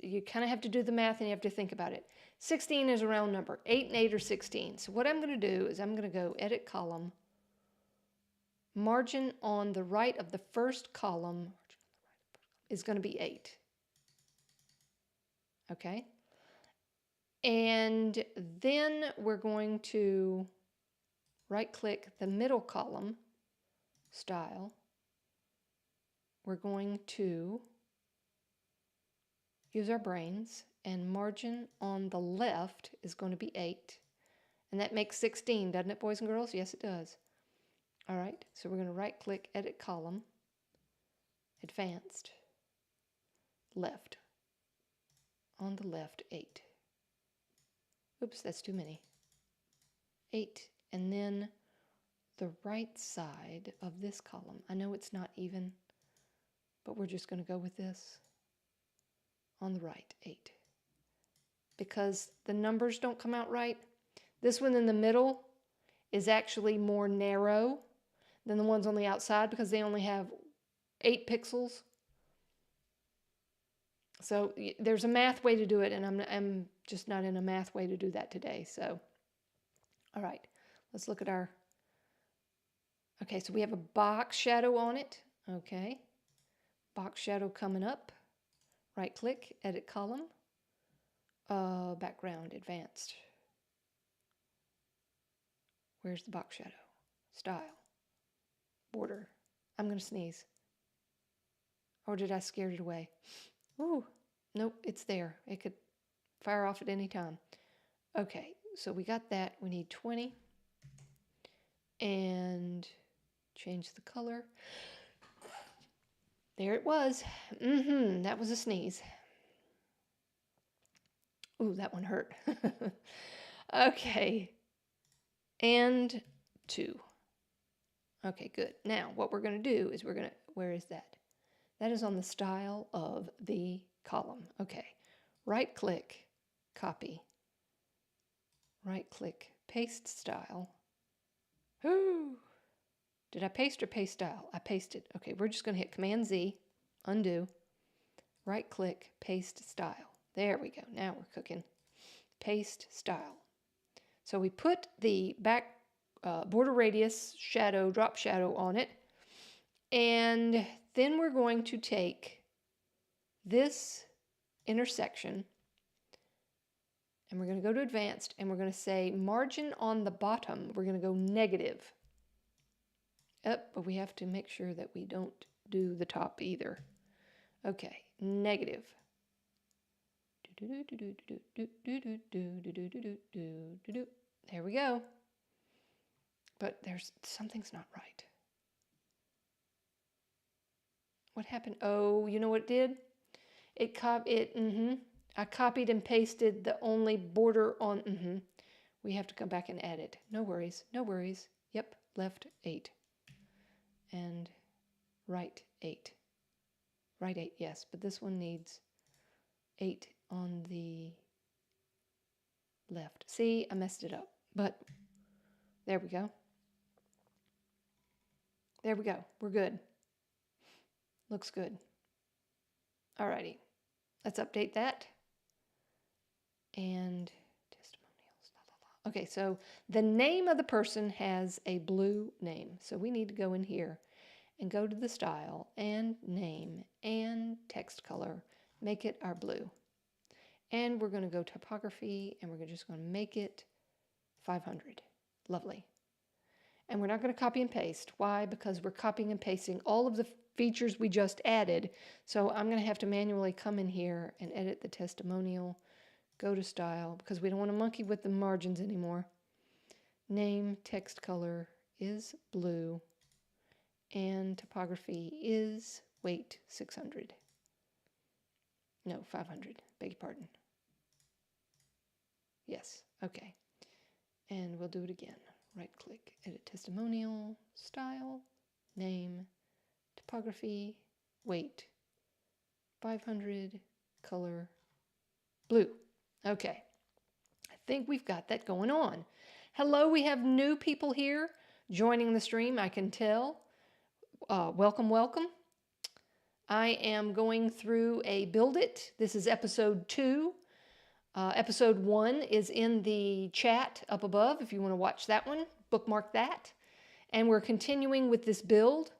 you kind of have to do the math and you have to think about it. 16 is a round number. 8 and 8 are 16. So what I'm going to do is I'm going to go Edit Column. Margin on the right of the first column is going to be 8. Okay? And then we're going to right-click the middle column, Style. We're going to use our brains, and margin on the left is going to be 8. And that makes 16, doesn't it, boys and girls? Yes, it does. All right, so we're going to right-click, Edit Column, Advanced, Left. On the left, 8. Oops, that's too many. 8, and then the right side of this column. I know it's not even, but we're just going to go with this. On the right, 8. Because the numbers don't come out right. This one in the middle is actually more narrow than the ones on the outside because they only have 8 pixels. So there's a math way to do it, and I'm just not in a math way to do that today. So, all right, let's look at our, okay, so we have a box shadow on it. Okay, box shadow coming up. Right click, Edit Column, Background, Advanced. Where's the box shadow? Style, Border. I'm going to sneeze. Or did I scare it away? Ooh, nope, it's there. It could fire off at any time. Okay, so we got that. We need 20. And change the color. There it was. That was a sneeze. Ooh, that one hurt. Okay. And 2. Okay, good. Now, what we're going to do is where is that? That is on the style of the column. Okay. Right-click, copy. Right-click, paste style. Ooh. Did I paste or paste style? I pasted. Okay, we're just going to hit Command-Z, undo, right-click, paste style. There we go. Now we're cooking. Paste style. So we put the back border radius shadow, drop shadow on it, and then we're going to take this intersection, and we're going to go to Advanced, and we're going to say margin on the bottom. We're going to go negative. But we have to make sure that we don't do the top either. Okay, negative. There we go. But something's not right. What happened? Oh, you know what it did? I copied and pasted the only border on, We have to come back and add it. No worries, no worries. Yep, left 8. And right 8. Right 8, yes, but this one needs 8 on the left. See, I messed it up, but there we go. There we go. We're good. Looks good. Alrighty. Let's update that. And testimonials. La, la, la. Okay, so the name of the person has a blue name. So we need to go in here and go to the style and name and text color. Make it our blue. And we're going to go typography and we're just going to make it 500. Lovely. And we're not going to copy and paste. Why? Because we're copying and pasting all of the features we just added. So I'm going to have to manually come in here and edit the testimonial, go to style, because we don't want to monkey with the margins anymore. Name, text color is blue, and typography is weight 600. No, 500. Beg your pardon. Yes, okay. And we'll do it again. Right click, edit testimonial, style, name, typography, weight, 500, color, blue. Okay, I think we've got that going on. Hello, we have new people here joining the stream, I can tell. Welcome, welcome. I am going through a Build It. This is episode 2. Episode 1 is in the chat up above. If you want to watch that one, bookmark that. And we're continuing with this build.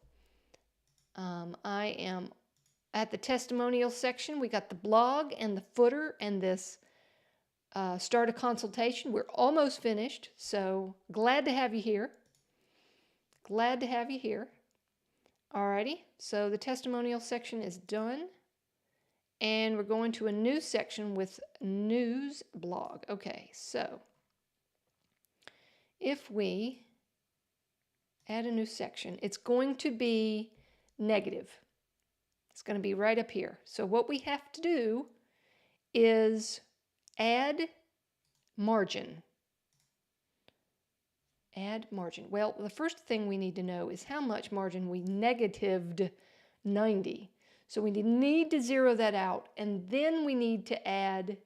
I am at the testimonial section. We got the blog and the footer and this start a consultation. We're almost finished, so glad to have you here. Glad to have you here. Alrighty, so the testimonial section is done. And we're going to a new section with news blog. Okay, so if we add a new section, it's going to be negative. It's going to be right up here. So what we have to do is add margin. Add margin. Well, the first thing we need to know is how much margin we negatived 90. So we need to zero that out, and then we need to add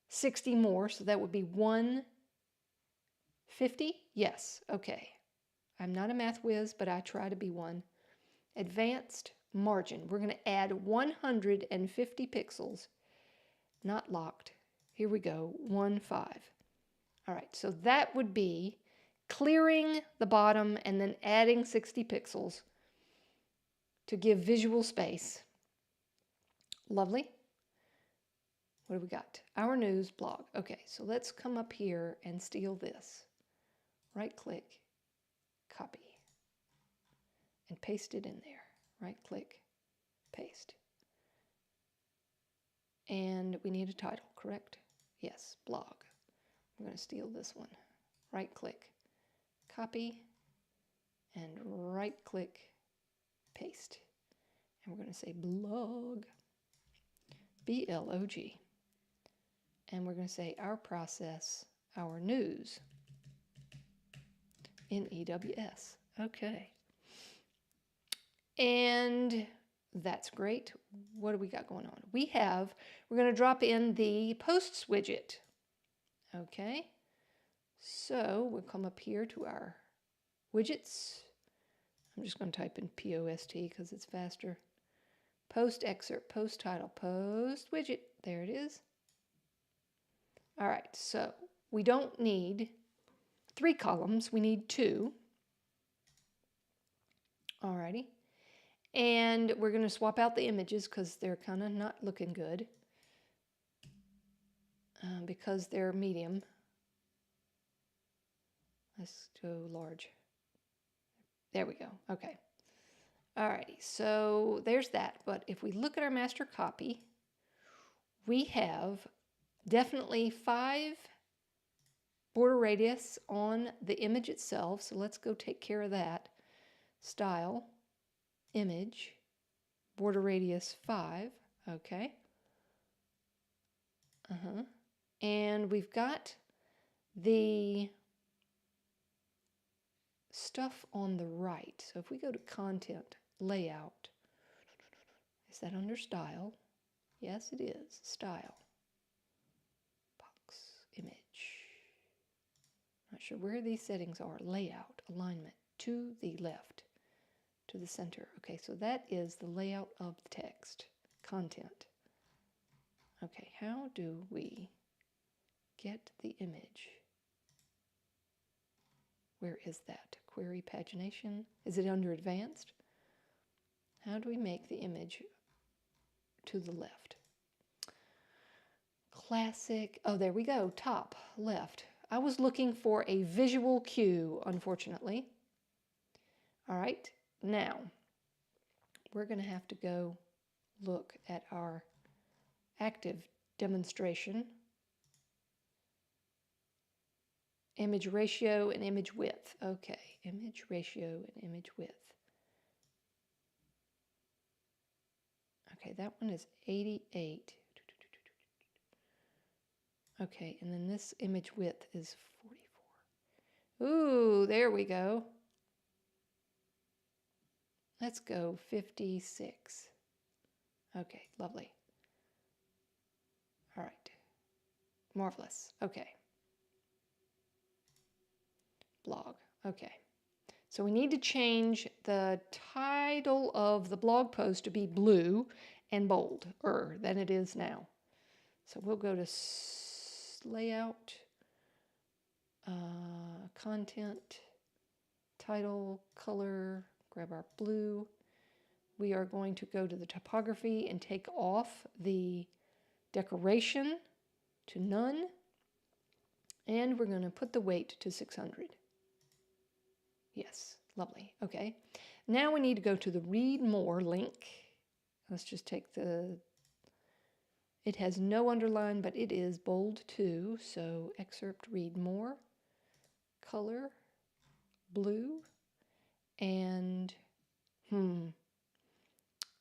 60 more, so that would be 150? Yes, okay. I'm not a math whiz, but I try to be one. Advanced margin. We're going to add 150 pixels, not locked. Here we go, 15. All right, so that would be clearing the bottom and then adding 60 pixels to give visual space. Lovely. What do we got? Our news blog. Okay, so let's come up here and steal this. Right click, copy, and paste it in there. Right click, paste. And we need a title, correct? Yes, blog. We're going to steal this one. Right click, copy, and right click, paste. And we're going to say blog, B-L-O-G. And we're going to say our process, our news, in EWS. Okay. And that's great. What do we got going on? We're going to drop in the posts widget. Okay. So we'll come up here to our widgets. I'm just going to type in POST because it's faster. Post excerpt, post title, post widget. There it is. All right, so we don't need 3 columns. We need 2. All righty. And we're going to swap out the images because they're kind of not looking good because they're medium. Let's go large. There we go. Okay. Alrighty, so there's that. But if we look at our master copy, we have definitely 5 border radius on the image itself. So let's go take care of that. Style, image, border radius 5. Okay. And we've got the stuff on the right. So if we go to content, layout, is that under style? Yes, it is. Style. Box, image. Not sure where these settings are. Layout, alignment, to the left. to the center. Okay, so that is the layout of the text, content. Okay, how do we get the image? Where is that? Query pagination. Is it under advanced? How do we make the image to the left? Classic. Oh, there we go. Top left. I was looking for a visual cue, unfortunately. All right, now we're going to have to go look at our active demonstration. Image ratio and image width. Okay, image ratio and image width. Okay, that one is 88. Okay, and then this image width is 44. Ooh, there we go. Let's go 56. Okay, lovely. All right, marvelous. Okay. Blog. Okay. So we need to change the title of the blog post to be blue and bolder than it is now. So we'll go to layout, content, title, color, grab our blue. We are going to go to the typography and take off the decoration to none. And we're going to put the weight to 600. Yes, lovely. Okay. Now we need to go to the read more link. Let's just take the, it has no underline, but it is bold too. So excerpt, read more, color, blue, and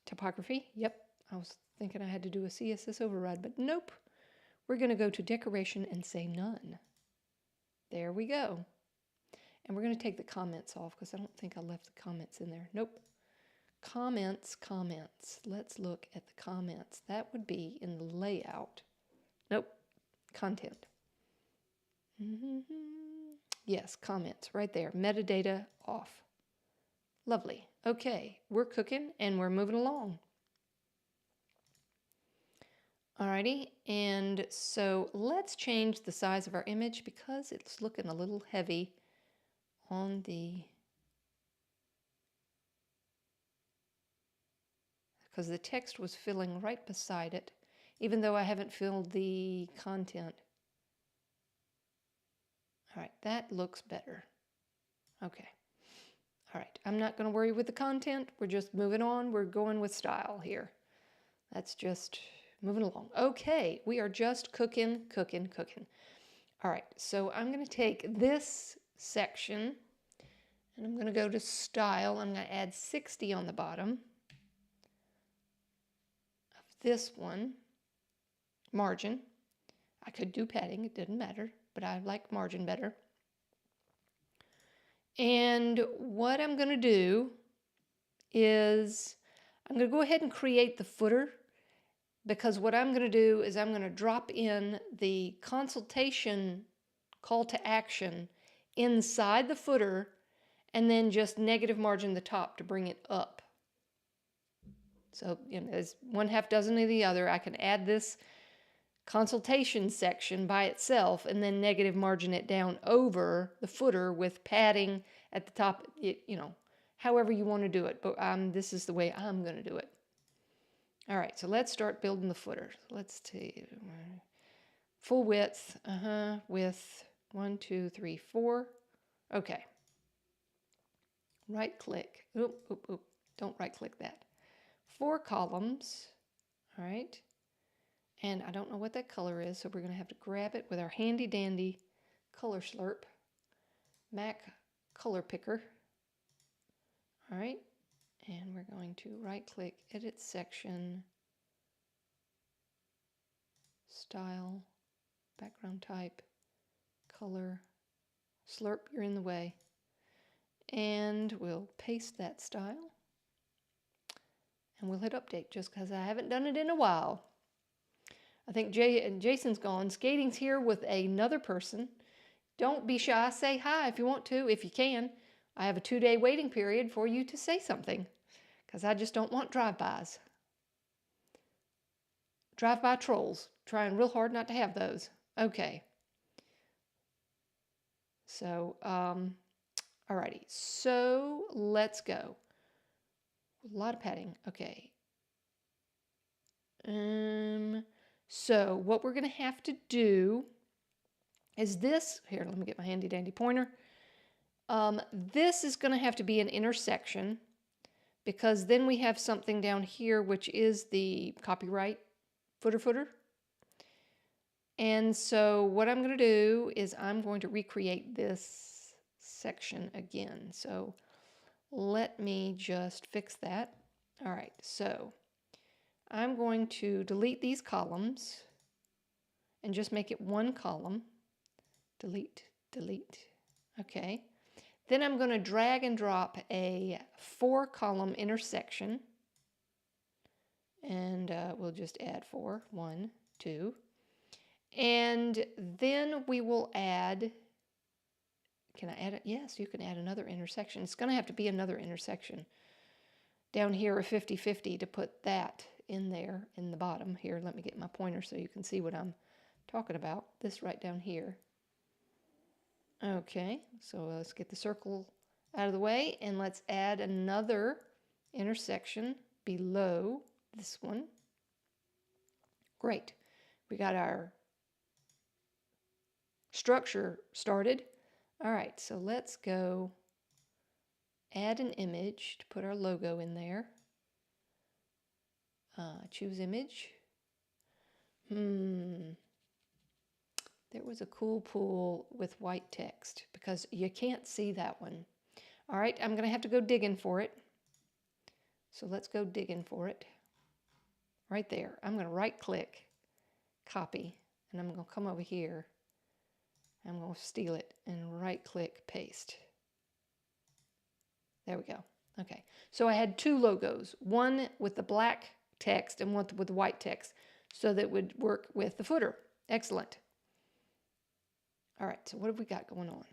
typography. Yep, I was thinking I had to do a CSS override, but nope. We're going to go to decoration and say none. There we go. And we're going to take the comments off because I don't think I left the comments in there. Nope. Comments. Let's look at the comments. That would be in the layout. Nope. Content. Yes, comments right there. Metadata off. Lovely. Okay, we're cooking and we're moving along. Alrighty, and so let's change the size of our image because it's looking a little heavy on the, because the text was filling right beside it, even though I haven't filled the content. All right, that looks better. Okay. All right, I'm not going to worry with the content. We're just moving on. We're going with style here. That's just moving along. Okay, we are just cooking. All right, so I'm going to take this section and I'm going to go to style. I'm going to add 60 on the bottom of this one. Margin. I could do padding, it didn't matter, but I like margin better. And what I'm going to do is I'm going to go ahead and create the footer, because what I'm going to do is I'm going to drop in the consultation call to action inside the footer and then just negative margin the top to bring it up. So, you know, as one half dozen of the other, I can add this consultation section by itself and then negative margin it down over the footer with padding at the top, you know, however you want to do it. But this is the way I'm going to do it. All right, so let's start building the footer. Let's see. Full width, width 1, 2, 3, 4. Okay. Right click. Oop. Don't right click that. 4 columns. All right. And I don't know what that color is, so we're going to have to grab it with our handy dandy color slurp. Mac color picker. All right. And we're going to right click, edit section, style, background type, color, slurp, you're in the way. And we'll paste that style. And we'll hit update just because I haven't done it in a while. I think Jason's gone. Skating's here with another person. Don't be shy. Say hi if you want to, if you can. I have a 2-day waiting period for you to say something, because I just don't want drive-bys. Drive-by trolls. Trying real hard not to have those. Okay. So, alrighty. So let's go. A lot of padding. Okay. So what we're going to have to do is this. Here, let me get my handy dandy pointer. This is going to have to be an intersection, because then we have something down here which is the copyright footer. And so what I'm going to do is I'm going to recreate this section again. So let me just fix that. All right, so I'm going to delete these columns and just make it one column. Delete, delete. Okay. Then I'm going to drag and drop a 4-column intersection. And we'll just add 4. 1, 2. And then we will add, can I add it? Yes, you can add another intersection. It's going to have to be another intersection. Down here a 50-50 to put that in there in the bottom. Here, let me get my pointer so you can see what I'm talking about. This right down here. Okay, so let's get the circle out of the way, and let's add another intersection below this one. Great. We got our structure started. All right, so let's go add an image to put our logo in there. Choose image. There was a cool pool with white text, because you can't see that one. All right, I'm going to have to go digging for it. So let's go digging for it. Right there. I'm going to right click, copy, and I'm going to come over here. I'm going to steal it and right click, paste. There we go. Okay, so I had 2 logos, one with the black text and one with the white text, so that would work with the footer. Excellent. All right, so what have we got going on?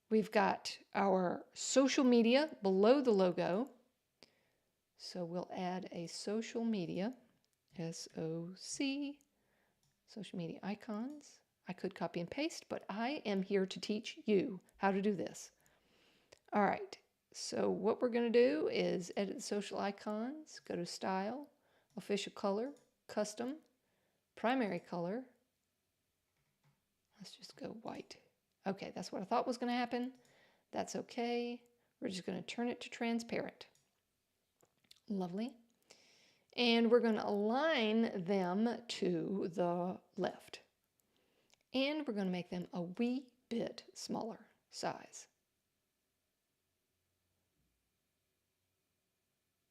We've got our social media below the logo. So we'll add a social media, SOC, social media icons. I could copy and paste, but I am here to teach you how to do this. All right, so what we're going to do is edit the social icons, go to Style, Official Color, Custom, Primary Color. Let's just go white. Okay, that's what I thought was going to happen. That's okay. We're just going to turn it to transparent. Lovely. And we're going to align them to the left. And we're going to make them a wee bit smaller size.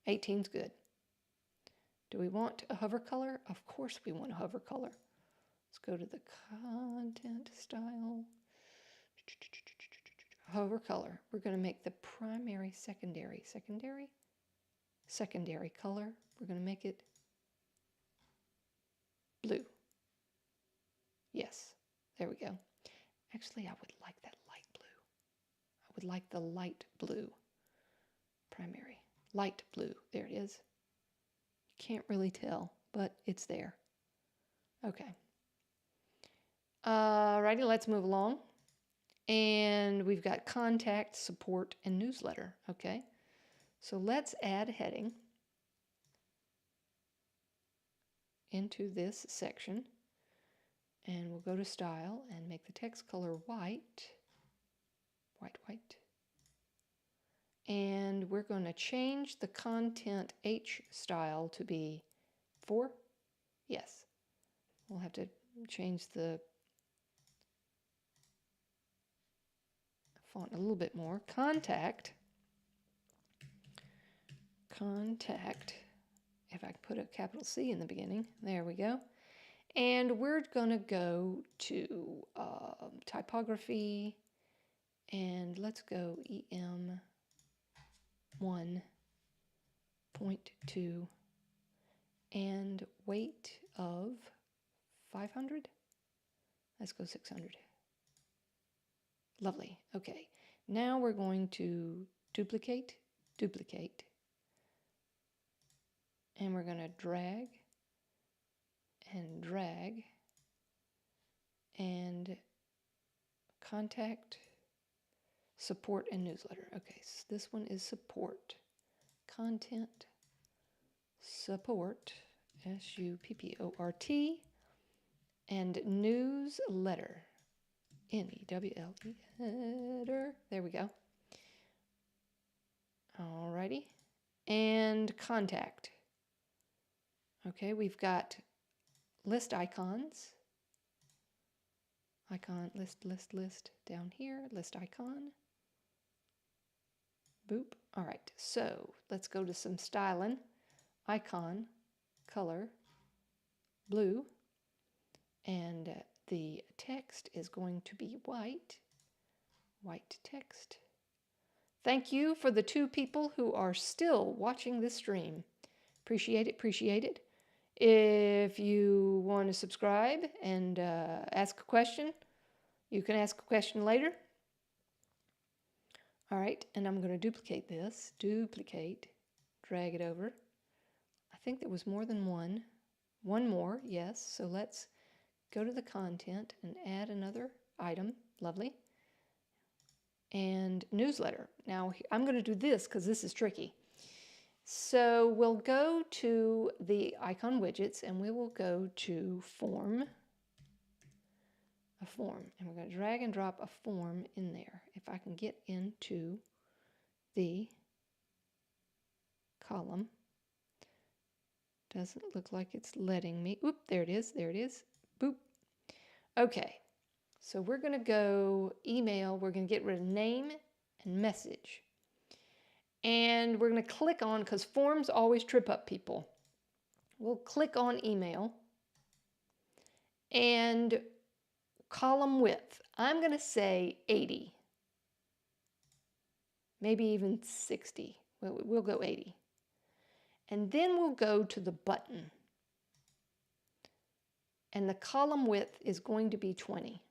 18's good. Do we want a hover color? Of course we want a hover color. Let's go to the content style. Hover color. We're going to make the primary secondary color. We're going to make it blue. Yes, there we go. Actually, I would like that light blue. I would like the light blue. Primary. Light blue. There it is. You can't really tell, but it's there. Okay. Alrighty, let's move along. And we've got contact, support, and newsletter. Okay. So let's add a heading into this section. And we'll go to Style and make the text color white. White. And we're going to change the content H style to be 4. Yes. We'll have to change the font a little bit more. Contact. If I can put a capital C in the beginning. There we go. And we're going to go to typography. And let's go EM 1.2 and weight of 500. Let's go 600. Lovely. Okay. Now we're going to duplicate, duplicate. And we're going to drag and drag and contact, support, and newsletter. Okay, so this one is support. Content, support, S-U-P-P-O-R-T, and newsletter, N-E-W-L-E, letter. There we go. Alrighty. And contact. Okay, we've got list icons. Icon, list, down here, list icon. Boop. All right, so let's go to some styling. Icon, color, blue, and the text is going to be white. White text. Thank you for the 2 people who are still watching this stream. Appreciate it, appreciate it. If you want to subscribe and ask a question, you can ask a question later. All right, and I'm going to duplicate this. Duplicate, drag it over. I think there was more than one. One more, yes. So let's go to the content and add another item. Lovely. And newsletter. Now, I'm going to do this because this is tricky. So we'll go to the icon widgets and we will go to form. A form, and we're going to drag and drop a form in there. If I can get into the column, doesn't look like it's letting me. Oop, there it is, there it is. Boop. Okay, so we're going to go email. We're going to get rid of name and message. And we're going to click on, because forms always trip up people. We'll click on email and column width, I'm going to say 80, maybe even 60. We'll go 80. And then we'll go to the button. And the column width is going to be 20.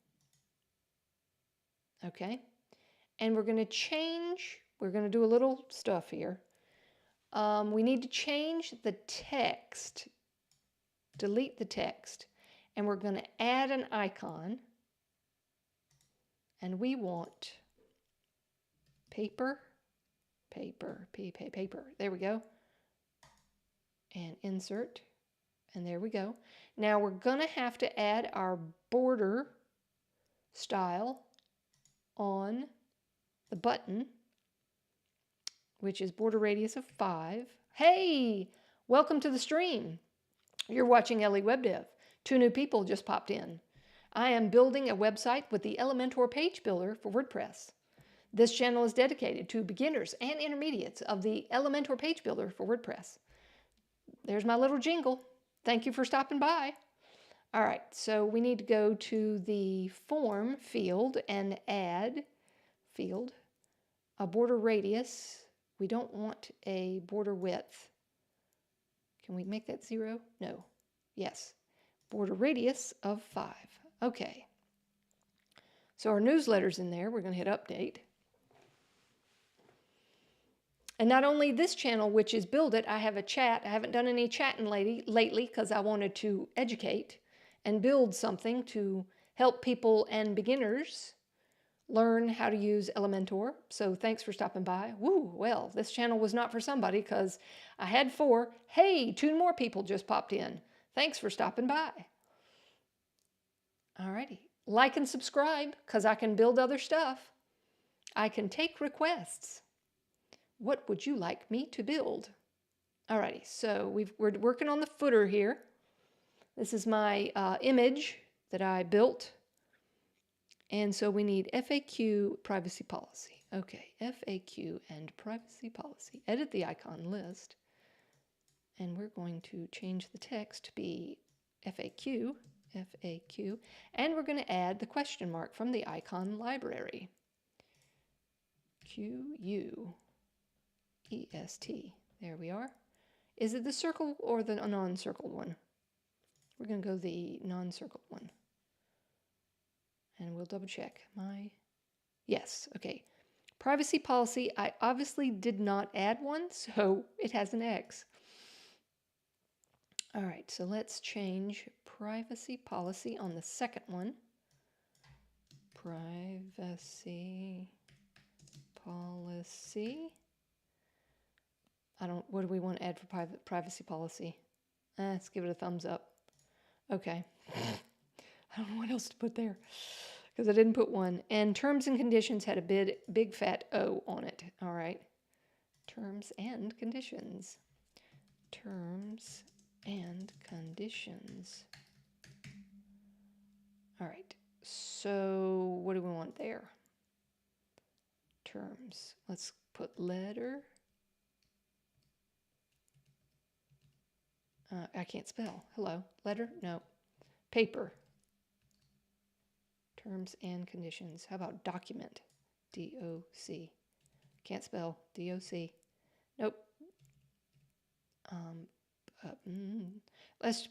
Okay? And we're going to change, we're going to do a little stuff here. We need to change the text, delete the text, and we're going to add an icon. And we want paper, paper, paper. There we go. And insert. And there we go. Now we're going to have to add our border style on the button, which is border radius of 5. Hey, welcome to the stream. You're watching EleWebDev. 2 new people just popped in. I am building a website with the Elementor page builder for WordPress. This channel is dedicated to beginners and intermediates of the Elementor page builder for WordPress. There's my little jingle. Thank you for stopping by. All right, so we need to go to the form field and add field, a border radius. We don't want a border width. Can we make that 0? No. Yes. Border radius of 5. Okay. So our newsletter's in there. We're going to hit update. And not only this channel, which is Build It, I have a chat. I haven't done any chatting lately because I wanted to educate and build something to help people and beginners learn how to use Elementor. So thanks for stopping by. Woo, well, this channel was not for somebody because I had 4. Hey, 2 more people just popped in. Thanks for stopping by. Alrighty. Like and subscribe because I can build other stuff. I can take requests. What would you like me to build? Alrighty, so we're working on the footer here. This is my image that I built. And so we need FAQ privacy policy. Okay, FAQ and privacy policy. Edit the icon list. And we're going to change the text to be FAQ, FAQ. And we're going to add the question mark from the icon library. QUEST. There we are. Is it the circle or the non-circled one? We're going to go the non-circled one. And we'll double check. Yes, okay. Privacy policy, I obviously did not add one, so it has an X. All right, so let's change privacy policy on the second one. Privacy policy. What do we want to add for privacy policy? Let's give it a thumbs up. Okay. I don't know what else to put there because I didn't put one. And terms and conditions had a big fat O on it. All right. Terms and conditions. Terms and conditions. All right. So what do we want there? Terms. Let's put letter. I can't spell. Hello. Letter? No. Paper. Terms and conditions. How about document? D-O-C. Can't spell. D-O-C. Nope.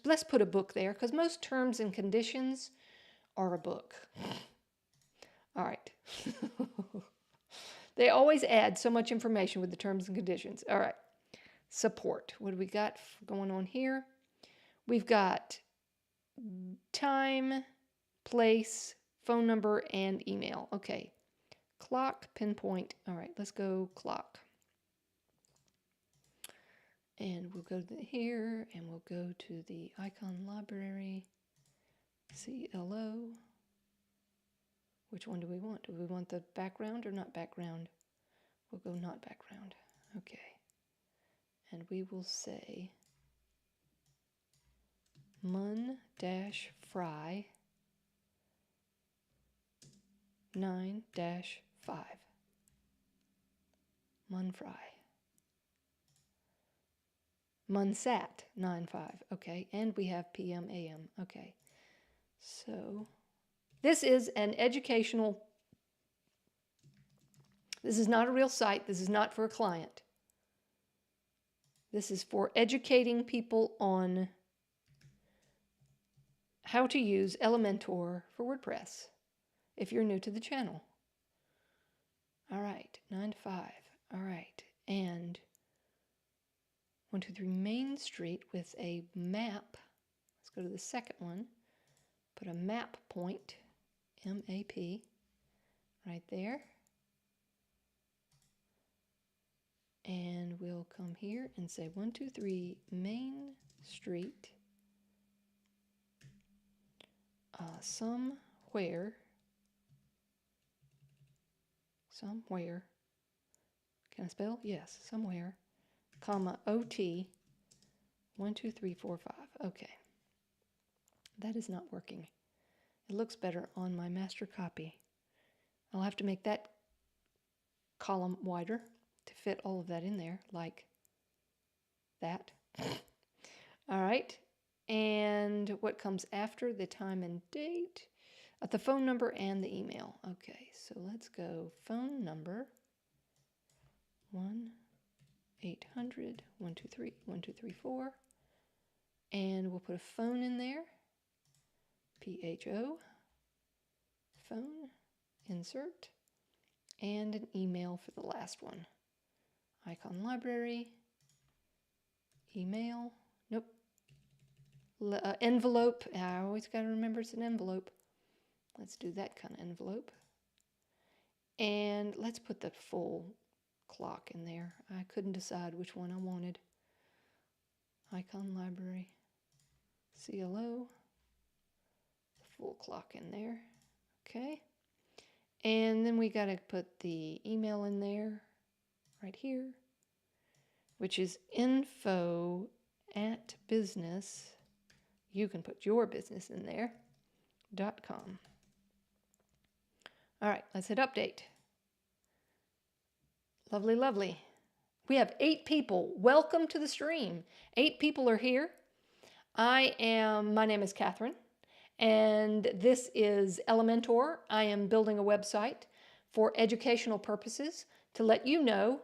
Let's put a book there because most terms and conditions are a book. All right. They always add so much information with the terms and conditions. All right. Support. What do we got going on here? We've got time, place, phone number, and email. Okay. Clock, pinpoint. All right, let's go clock. And we'll go to here, and we'll go to the icon library, CLO. Which one do we want? Do we want the background or not background? We'll go not background. Okay. And we will say mun-fry 9-5. Mun-fry. Munsat 9-5. Okay. And we have PM AM. Okay. So this is an educational. This is not a real site. This is not for a client. This is for educating people on how to use Elementor for WordPress if you're new to the channel. All right, 9-5. All right, and 123 Main Street with a map. Let's go to the second one. Put a map point, M-A-P, right there. And we'll come here and say 123 Main Street, somewhere, can I spell? Yes, somewhere, comma, OT, 1, 2, 3, 4, 5. Okay. That is not working. It looks better on my master copy. I'll have to make that column wider to fit all of that in there, like that. All right. And what comes after the time and date? The phone number and the email. Okay, so let's go phone number 1-800-123-1234. And we'll put a phone in there. PHO. Phone. Insert. And an email for the last one. Icon library. Email. Nope. Envelope. I always got to remember it's an envelope. Let's do that kind of envelope. And let's put the full clock in there. I couldn't decide which one I wanted. Icon library. CLO. The full clock in there. Okay. And then we got to put the email in there right here, which is info@business. You can put your business in there, .com. All right, let's hit update. Lovely, lovely. We have 8 people. Welcome to the stream. 8 people are here. My name is Catherine, and this is Elementor. I am building a website for educational purposes to let you know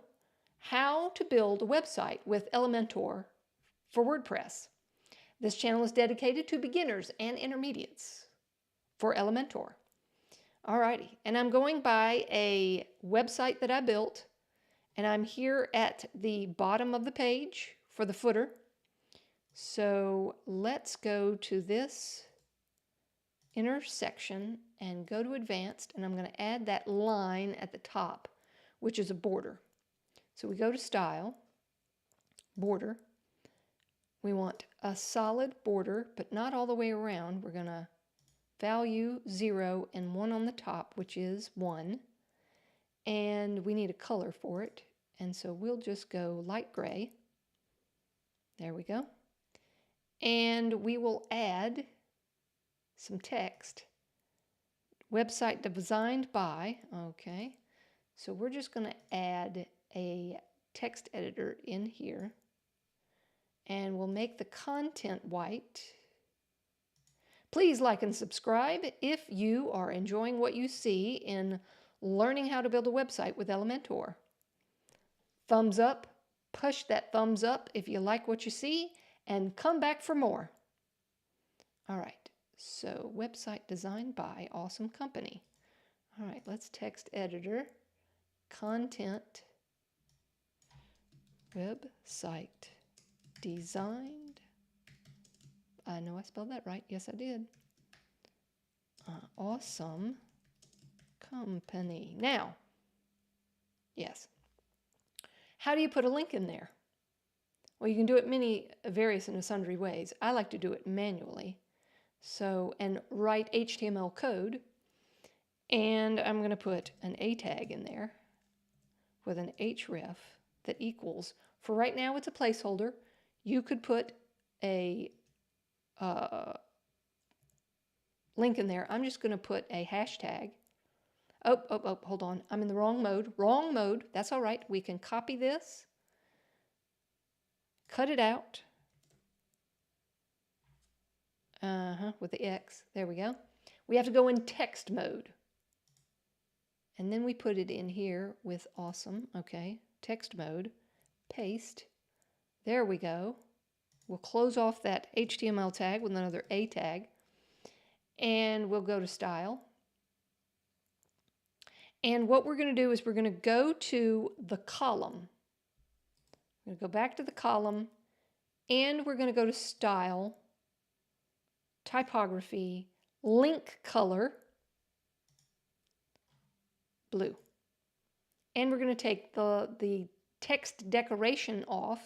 how to build a website with Elementor for WordPress. This channel is dedicated to beginners and intermediates for Elementor. Alrighty, and I'm going by a website that I built, and I'm here at the bottom of the page for the footer. So let's go to this intersection and go to advanced, and I'm going to add that line at the top, which is a border. So we go to style, border. We want a solid border, but not all the way around. We're going to value 0 and 1 on the top, which is 1. And we need a color for it. And so we'll just go light gray. There we go. And we will add some text. Website designed by, okay. So we're just going to add a text editor in here. And we'll make the content white. Please like and subscribe if you are enjoying what you see in learning how to build a website with Elementor. Thumbs up, push that thumbs up if you like what you see, and come back for more. All right, so website designed by awesome company. All right, let's text editor, content, website designed. I know I spelled that right. Yes, I did. Awesome company. Now, yes. How do you put a link in there? Well, you can do it various and sundry ways. I like to do it manually. So, and write HTML code. And I'm going to put an A tag in there with an href that equals, for right now it's a placeholder. You could put a link in there. I'm just going to put a hashtag. Oh, hold on. I'm in the wrong mode. Wrong mode. That's all right. We can copy this, cut it out. With the X. There we go. We have to go in text mode. And then we put it in here with awesome. Okay. Text mode. Paste. There we go. We'll close off that HTML tag with another A tag. And we'll go to style. And what we're going to do is we're going to go to the column. We're going to go back to the column, and we're going to go to style, typography, link color, blue. And we're going to take the text decoration off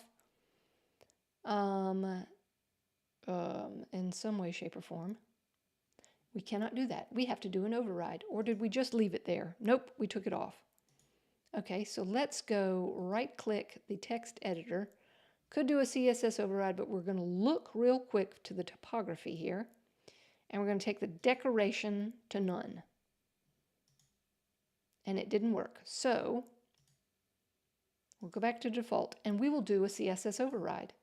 in some way, shape, or form. We cannot do that. We have to do an override. Or did we just leave it there? Nope, we took it off. Okay, so let's go right-click the text editor. Could do a CSS override, but we're going to look real quick to the typography here. And we're going to take the decoration to none. And it didn't work. So we'll go back to default, and we will do a CSS override.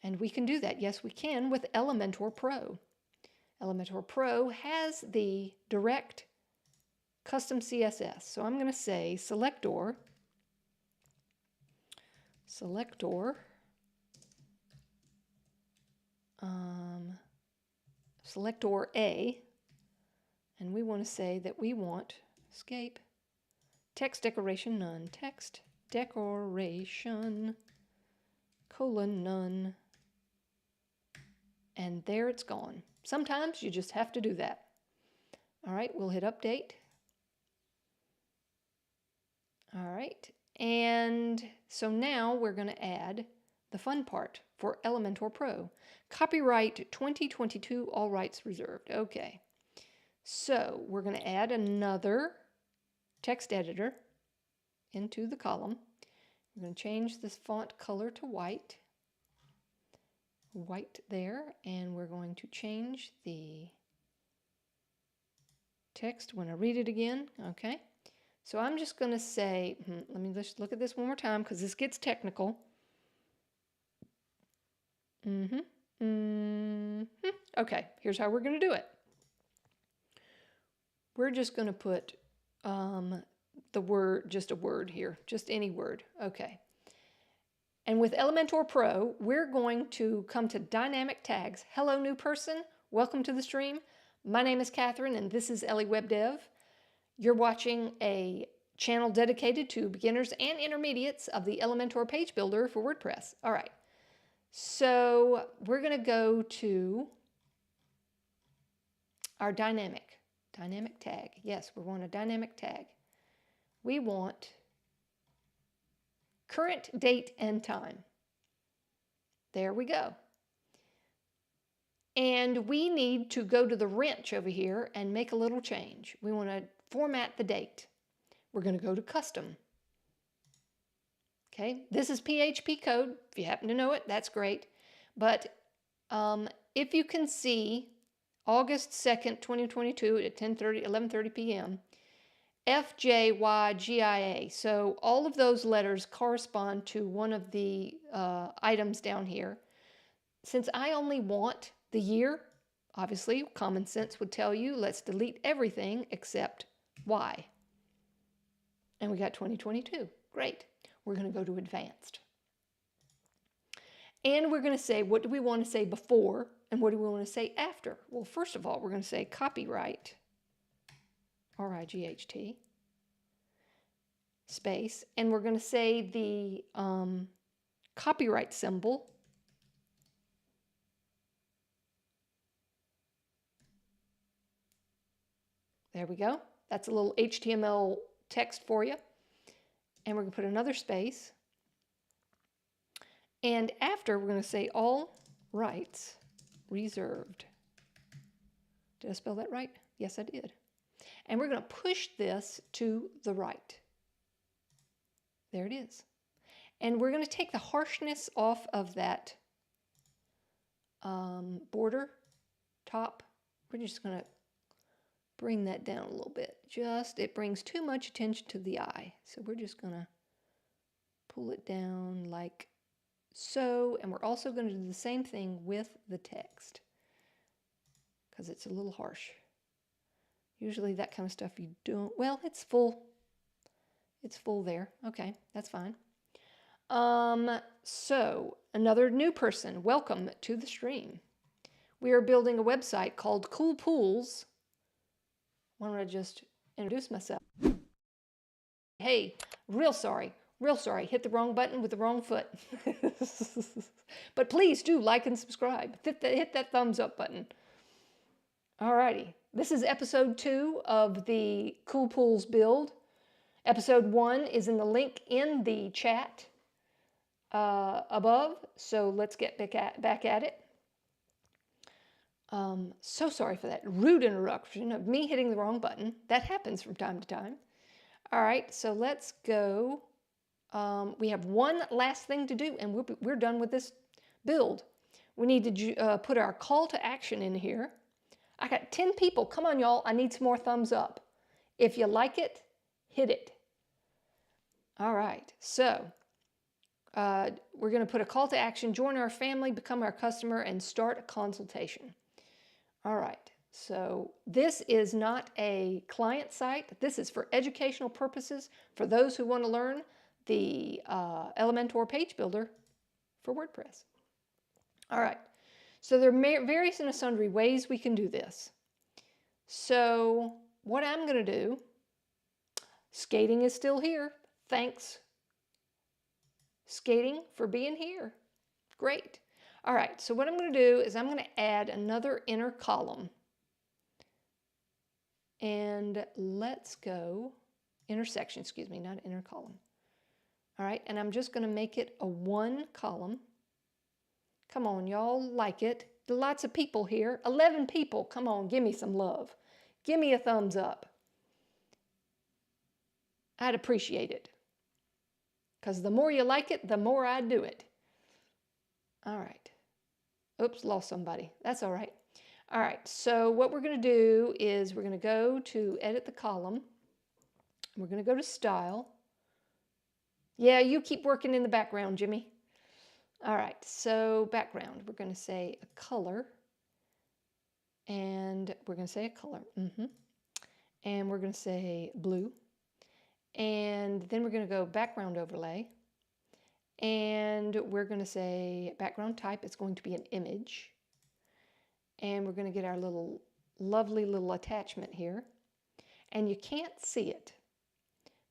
And we can do that. Yes, we can with Elementor Pro. Elementor Pro has the direct custom CSS. So I'm going to say selector A, and we want to say that we want escape text decoration none, text decoration none, and there it's gone. Sometimes you just have to do that. All right, we'll hit update. All right, and so now we're going to add the fun part for Elementor Pro. Copyright 2022, all rights reserved. Okay, so we're going to add another text editor into the column. We're going to change this font color to white. White there, and we're going to change the text when I read it again. Okay, so I'm just going to say, let me just look at this one more time because this gets technical. Okay, here's how we're going to do it. We're just going to put the word, just a word here, just any word. Okay. And with Elementor Pro, we're going to come to dynamic tags. Hello, new person. Welcome to the stream. My name is Catherine, and this is EleWebDev. You're watching a channel dedicated to beginners and intermediates of the Elementor page builder for WordPress. All right, so we're going to go to our dynamic tag. Yes, we want a dynamic tag. We want current date and time. There we go. And we need to go to the wrench over here and make a little change. We want to format the date. We're going to go to custom. Okay, this is PHP code. If you happen to know it, that's great. But if you can see August 2nd, 2022 at 11:30 p.m., FJYGIA. So all of those letters correspond to one of the items down here. Since I only want the year, obviously common sense would tell you let's delete everything except Y. And we got 2022. Great. We're going to go to advanced. And we're going to say, what do we want to say before and what do we want to say after? Well, first of all, we're going to say copyright, RIGHT, space, and we're going to say the copyright symbol. There we go. That's a little HTML text for you. And we're going to put another space. And after, we're going to say all rights reserved. Did I spell that right? Yes, I did. And we're going to push this to the right. There it is. And we're going to take the harshness off of that border top. We're just going to bring that down a little bit. It brings too much attention to the eye. So we're just going to pull it down like so. And we're also going to do the same thing with the text because it's a little harsh. Usually that kind of stuff you don't, well, it's full. It's full there. Okay, that's fine. So another new person, welcome to the stream. We are building a website called Cool Pools. Why don't I just introduce myself? Hey, real sorry, hit the wrong button with the wrong foot. But please do like and subscribe. Hit that thumbs up button. Alrighty, this is episode 2 of the Cool Pools build. Episode 1 is in the link in the chat above, so let's get back at it. So sorry for that rude interruption of me hitting the wrong button. That happens from time to time. All right, so let's go. We have one last thing to do, and we're done with this build. We need to put our call to action in here. I got 10 people. Come on, y'all. I need some more thumbs up. If you like it, hit it. All right, so we're going to put a call to action, join our family, become our customer, and start a consultation. All right, so this is not a client site. This is for educational purposes for those who want to learn the Elementor page builder for WordPress. All right, so there are various and sundry ways we can do this. So what I'm going to do, skating is still here. Thanks, skating, for being here. Great. All right, so what I'm going to do is I'm going to add another inner column. And let's go, intersection, excuse me, not inner column. All right, and I'm just going to make it a 1 column. Come on, y'all like it. Lots of people here. 11 people. Come on, give me some love. Give me a thumbs up. I'd appreciate it. Because the more you like it, the more I do it. All right. Oops, lost somebody. That's all right. All right, so what we're going to do is we're going to go to edit the column. We're going to go to style. Yeah, you keep working in the background, Jimmy. All right, so background. We're going to say a color. And we're going to say a color. And we're going to say blue. And then we're going to go background overlay. And we're going to say background type. It's going to be an image. And we're going to get our little lovely little attachment here, and you can't see it.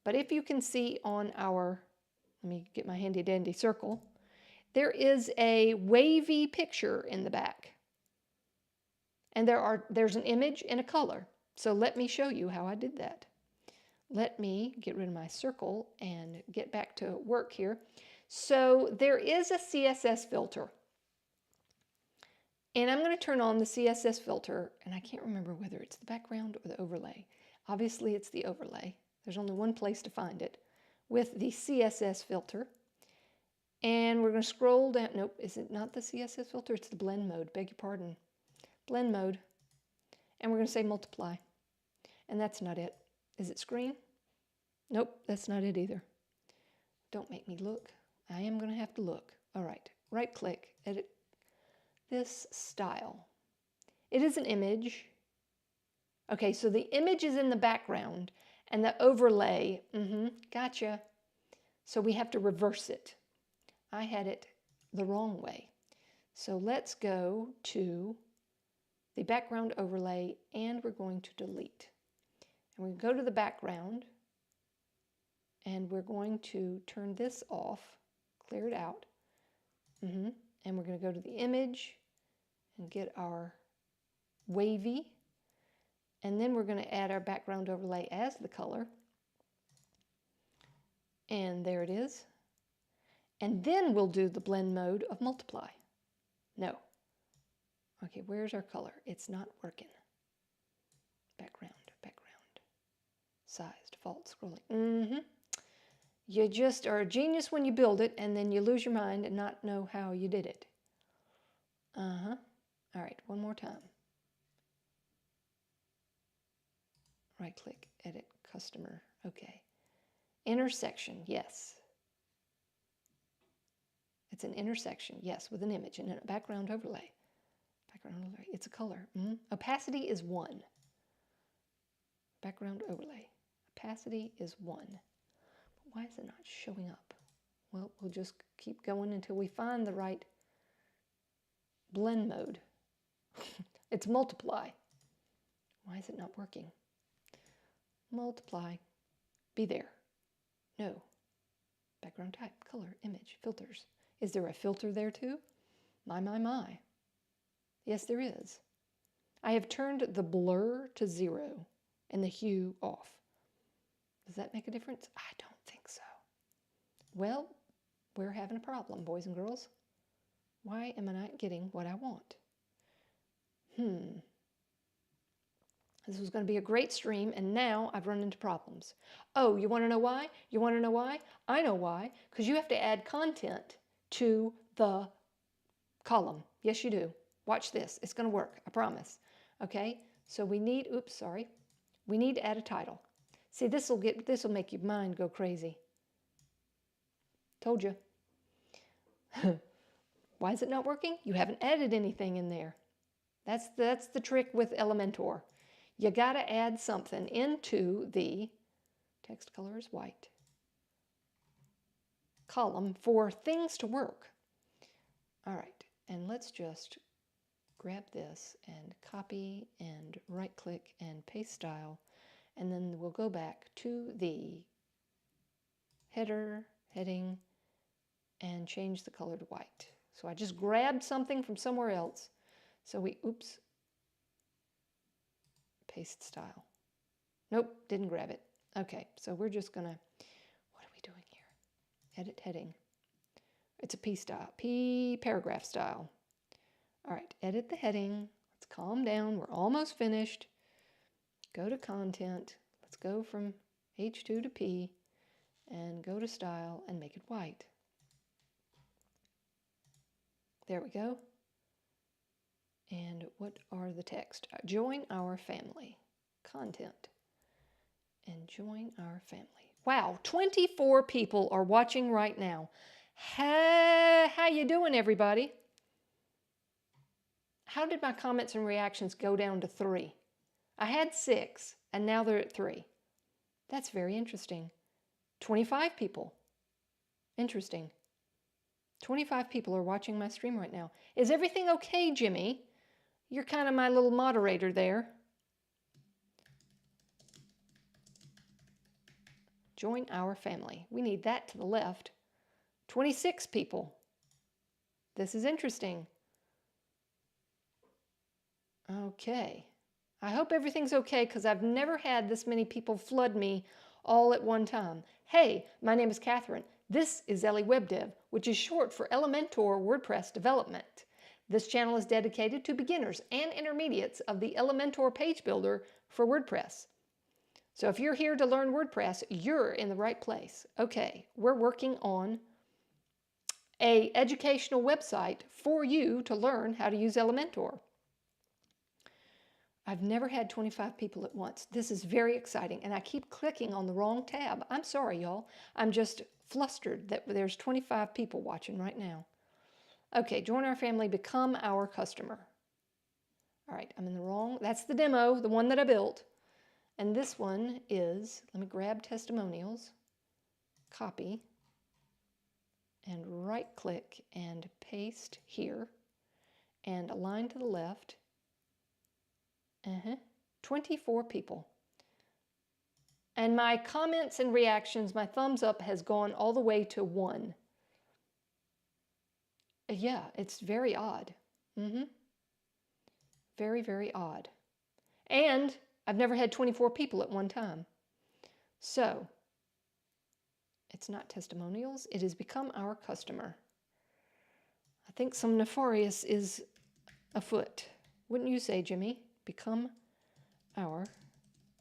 But if you can see on our, let me get my handy dandy circle, there is a wavy picture in the back. And there's an image and a color. So let me show you how I did that. Let me get rid of my circle and get back to work here. So there is a CSS filter. And I'm going to turn on the CSS filter, and I can't remember whether it's the background or the overlay. Obviously it's the overlay. There's only one place to find it, with the CSS filter. And we're going to scroll down. Nope, is it not the CSS filter? It's the blend mode, beg your pardon. Blend mode. And we're going to say multiply. And that's not it. Is it screen? Nope, that's not it either. Don't make me look. I am going to have to look. All right, right click, edit this style. It is an image. Okay, so the image is in the background and the overlay, gotcha. So we have to reverse it. I had it the wrong way. So let's go to the background overlay and we're going to delete. And we go to the background and we're going to turn this off, clear it out. And we're going to go to the image and get our wavy. And then we're going to add our background overlay as the color. And there it is. And then we'll do the blend mode of multiply. No. Okay, where's our color? It's not working. Background. Size, default, scrolling. You just are a genius when you build it, and then you lose your mind and not know how you did it. All right, one more time. Right click, edit, customer. Okay. Intersection, yes. It's an intersection, yes, with an image and a background overlay. It's a color. Opacity is 1. Background overlay. Opacity is 1. But why is it not showing up? Well, we'll just keep going until we find the right blend mode. It's multiply. Why is it not working? Multiply. Be there. No. Background type, color, image, filters. Is there a filter there too? My. Yes, there is. I have turned the blur to 0 and the hue off. Does that make a difference? I don't think so. Well, we're having a problem, boys and girls. Why am I not getting what I want? This was going to be a great stream, and now I've run into problems. Oh, you want to know why? You want to know why? I know why. Because you have to add content to the column. Yes, you do. Watch this. It's going to work. I promise. Okay? So we need, we need to add a title. See, this will make your mind go crazy. Told you. Why is it not working? You haven't added anything in there. That's the trick with Elementor. You got to add something into the text color is white column for things to work. All right, and let's just grab this and copy and right click and paste style, and then we'll go back to the heading, and change the color to white. So I just grabbed something from somewhere else. So paste style. Nope, didn't grab it. Okay, so we're just gonna, what are we doing here? Edit heading. It's a P style, P paragraph style. All right, edit the heading. Let's calm down. We're almost finished. Go to content. Let's go from H2 to P and go to style and make it white. There we go. And what are the text? Join our family. Content. And join our family. Wow, 24 people are watching right now. How you doing, everybody? How did my comments and reactions go down to 3? I had 6, and now they're at 3. That's very interesting. 25 people. Interesting. 25 people are watching my stream right now. Is everything okay, Jimmy? You're kind of my little moderator there. Join our family. We need that to the left. 26 people. This is interesting. Okay. I hope everything's okay because I've never had this many people flood me all at one time. Hey, my name is Catherine. This is EleWebDev, which is short for Elementor WordPress development. This channel is dedicated to beginners and intermediates of the Elementor page builder for WordPress. So if you're here to learn WordPress, you're in the right place. Okay, we're working on an educational website for you to learn how to use Elementor. I've never had 25 people at once. This is very exciting, and I keep clicking on the wrong tab. I'm sorry, y'all. I'm just flustered that there's 25 people watching right now. Okay, join our family, become our customer. All right, I'm in the wrong. That's the demo, the one that I built. And this one is, let me grab testimonials, copy, and right-click and paste here, and align to the left. 24 people. And my comments and reactions, my thumbs up has gone all the way to 1. Yeah, it's very odd. Very, very odd. And I've never had 24 people at one time. So, it's not testimonials, it has become our customer. I think some nefarious is afoot. Wouldn't you say, Jimmy? Become our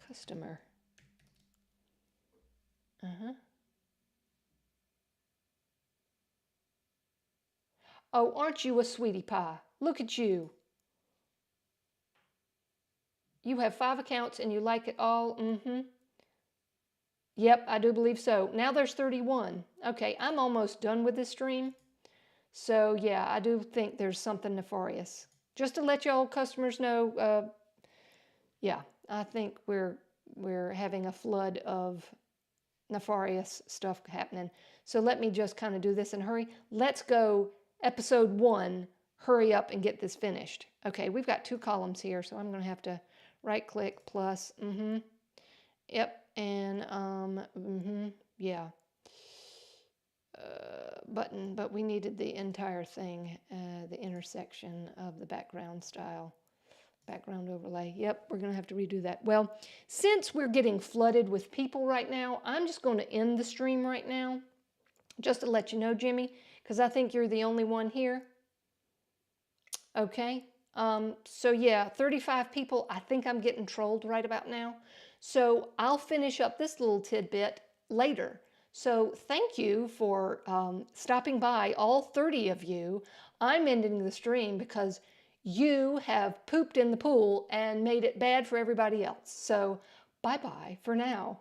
customer. Oh, aren't you a sweetie pie? Look at you. You have 5 accounts and you like it all? Yep, I do believe so. Now there's 31. Okay, I'm almost done with this stream. So yeah, I do think there's something nefarious. Just to let y'all customers know, yeah, I think we're having a flood of nefarious stuff happening. So let me just kind of do this in a hurry. Let's go episode 1, hurry up and get this finished. Okay, we've got 2 columns here, so I'm going to have to right click plus, yep, and yeah, button, but we needed the entire thing, the intersection of the background style. Background overlay. Yep, we're going to have to redo that. Well, since we're getting flooded with people right now, I'm just going to end the stream right now, just to let you know, Jimmy, because I think you're the only one here. Okay. So yeah, 35 people. I think I'm getting trolled right about now. So I'll finish up this little tidbit later. So thank you for stopping by, all 30 of you. I'm ending the stream because you have pooped in the pool and made it bad for everybody else. So bye-bye for now.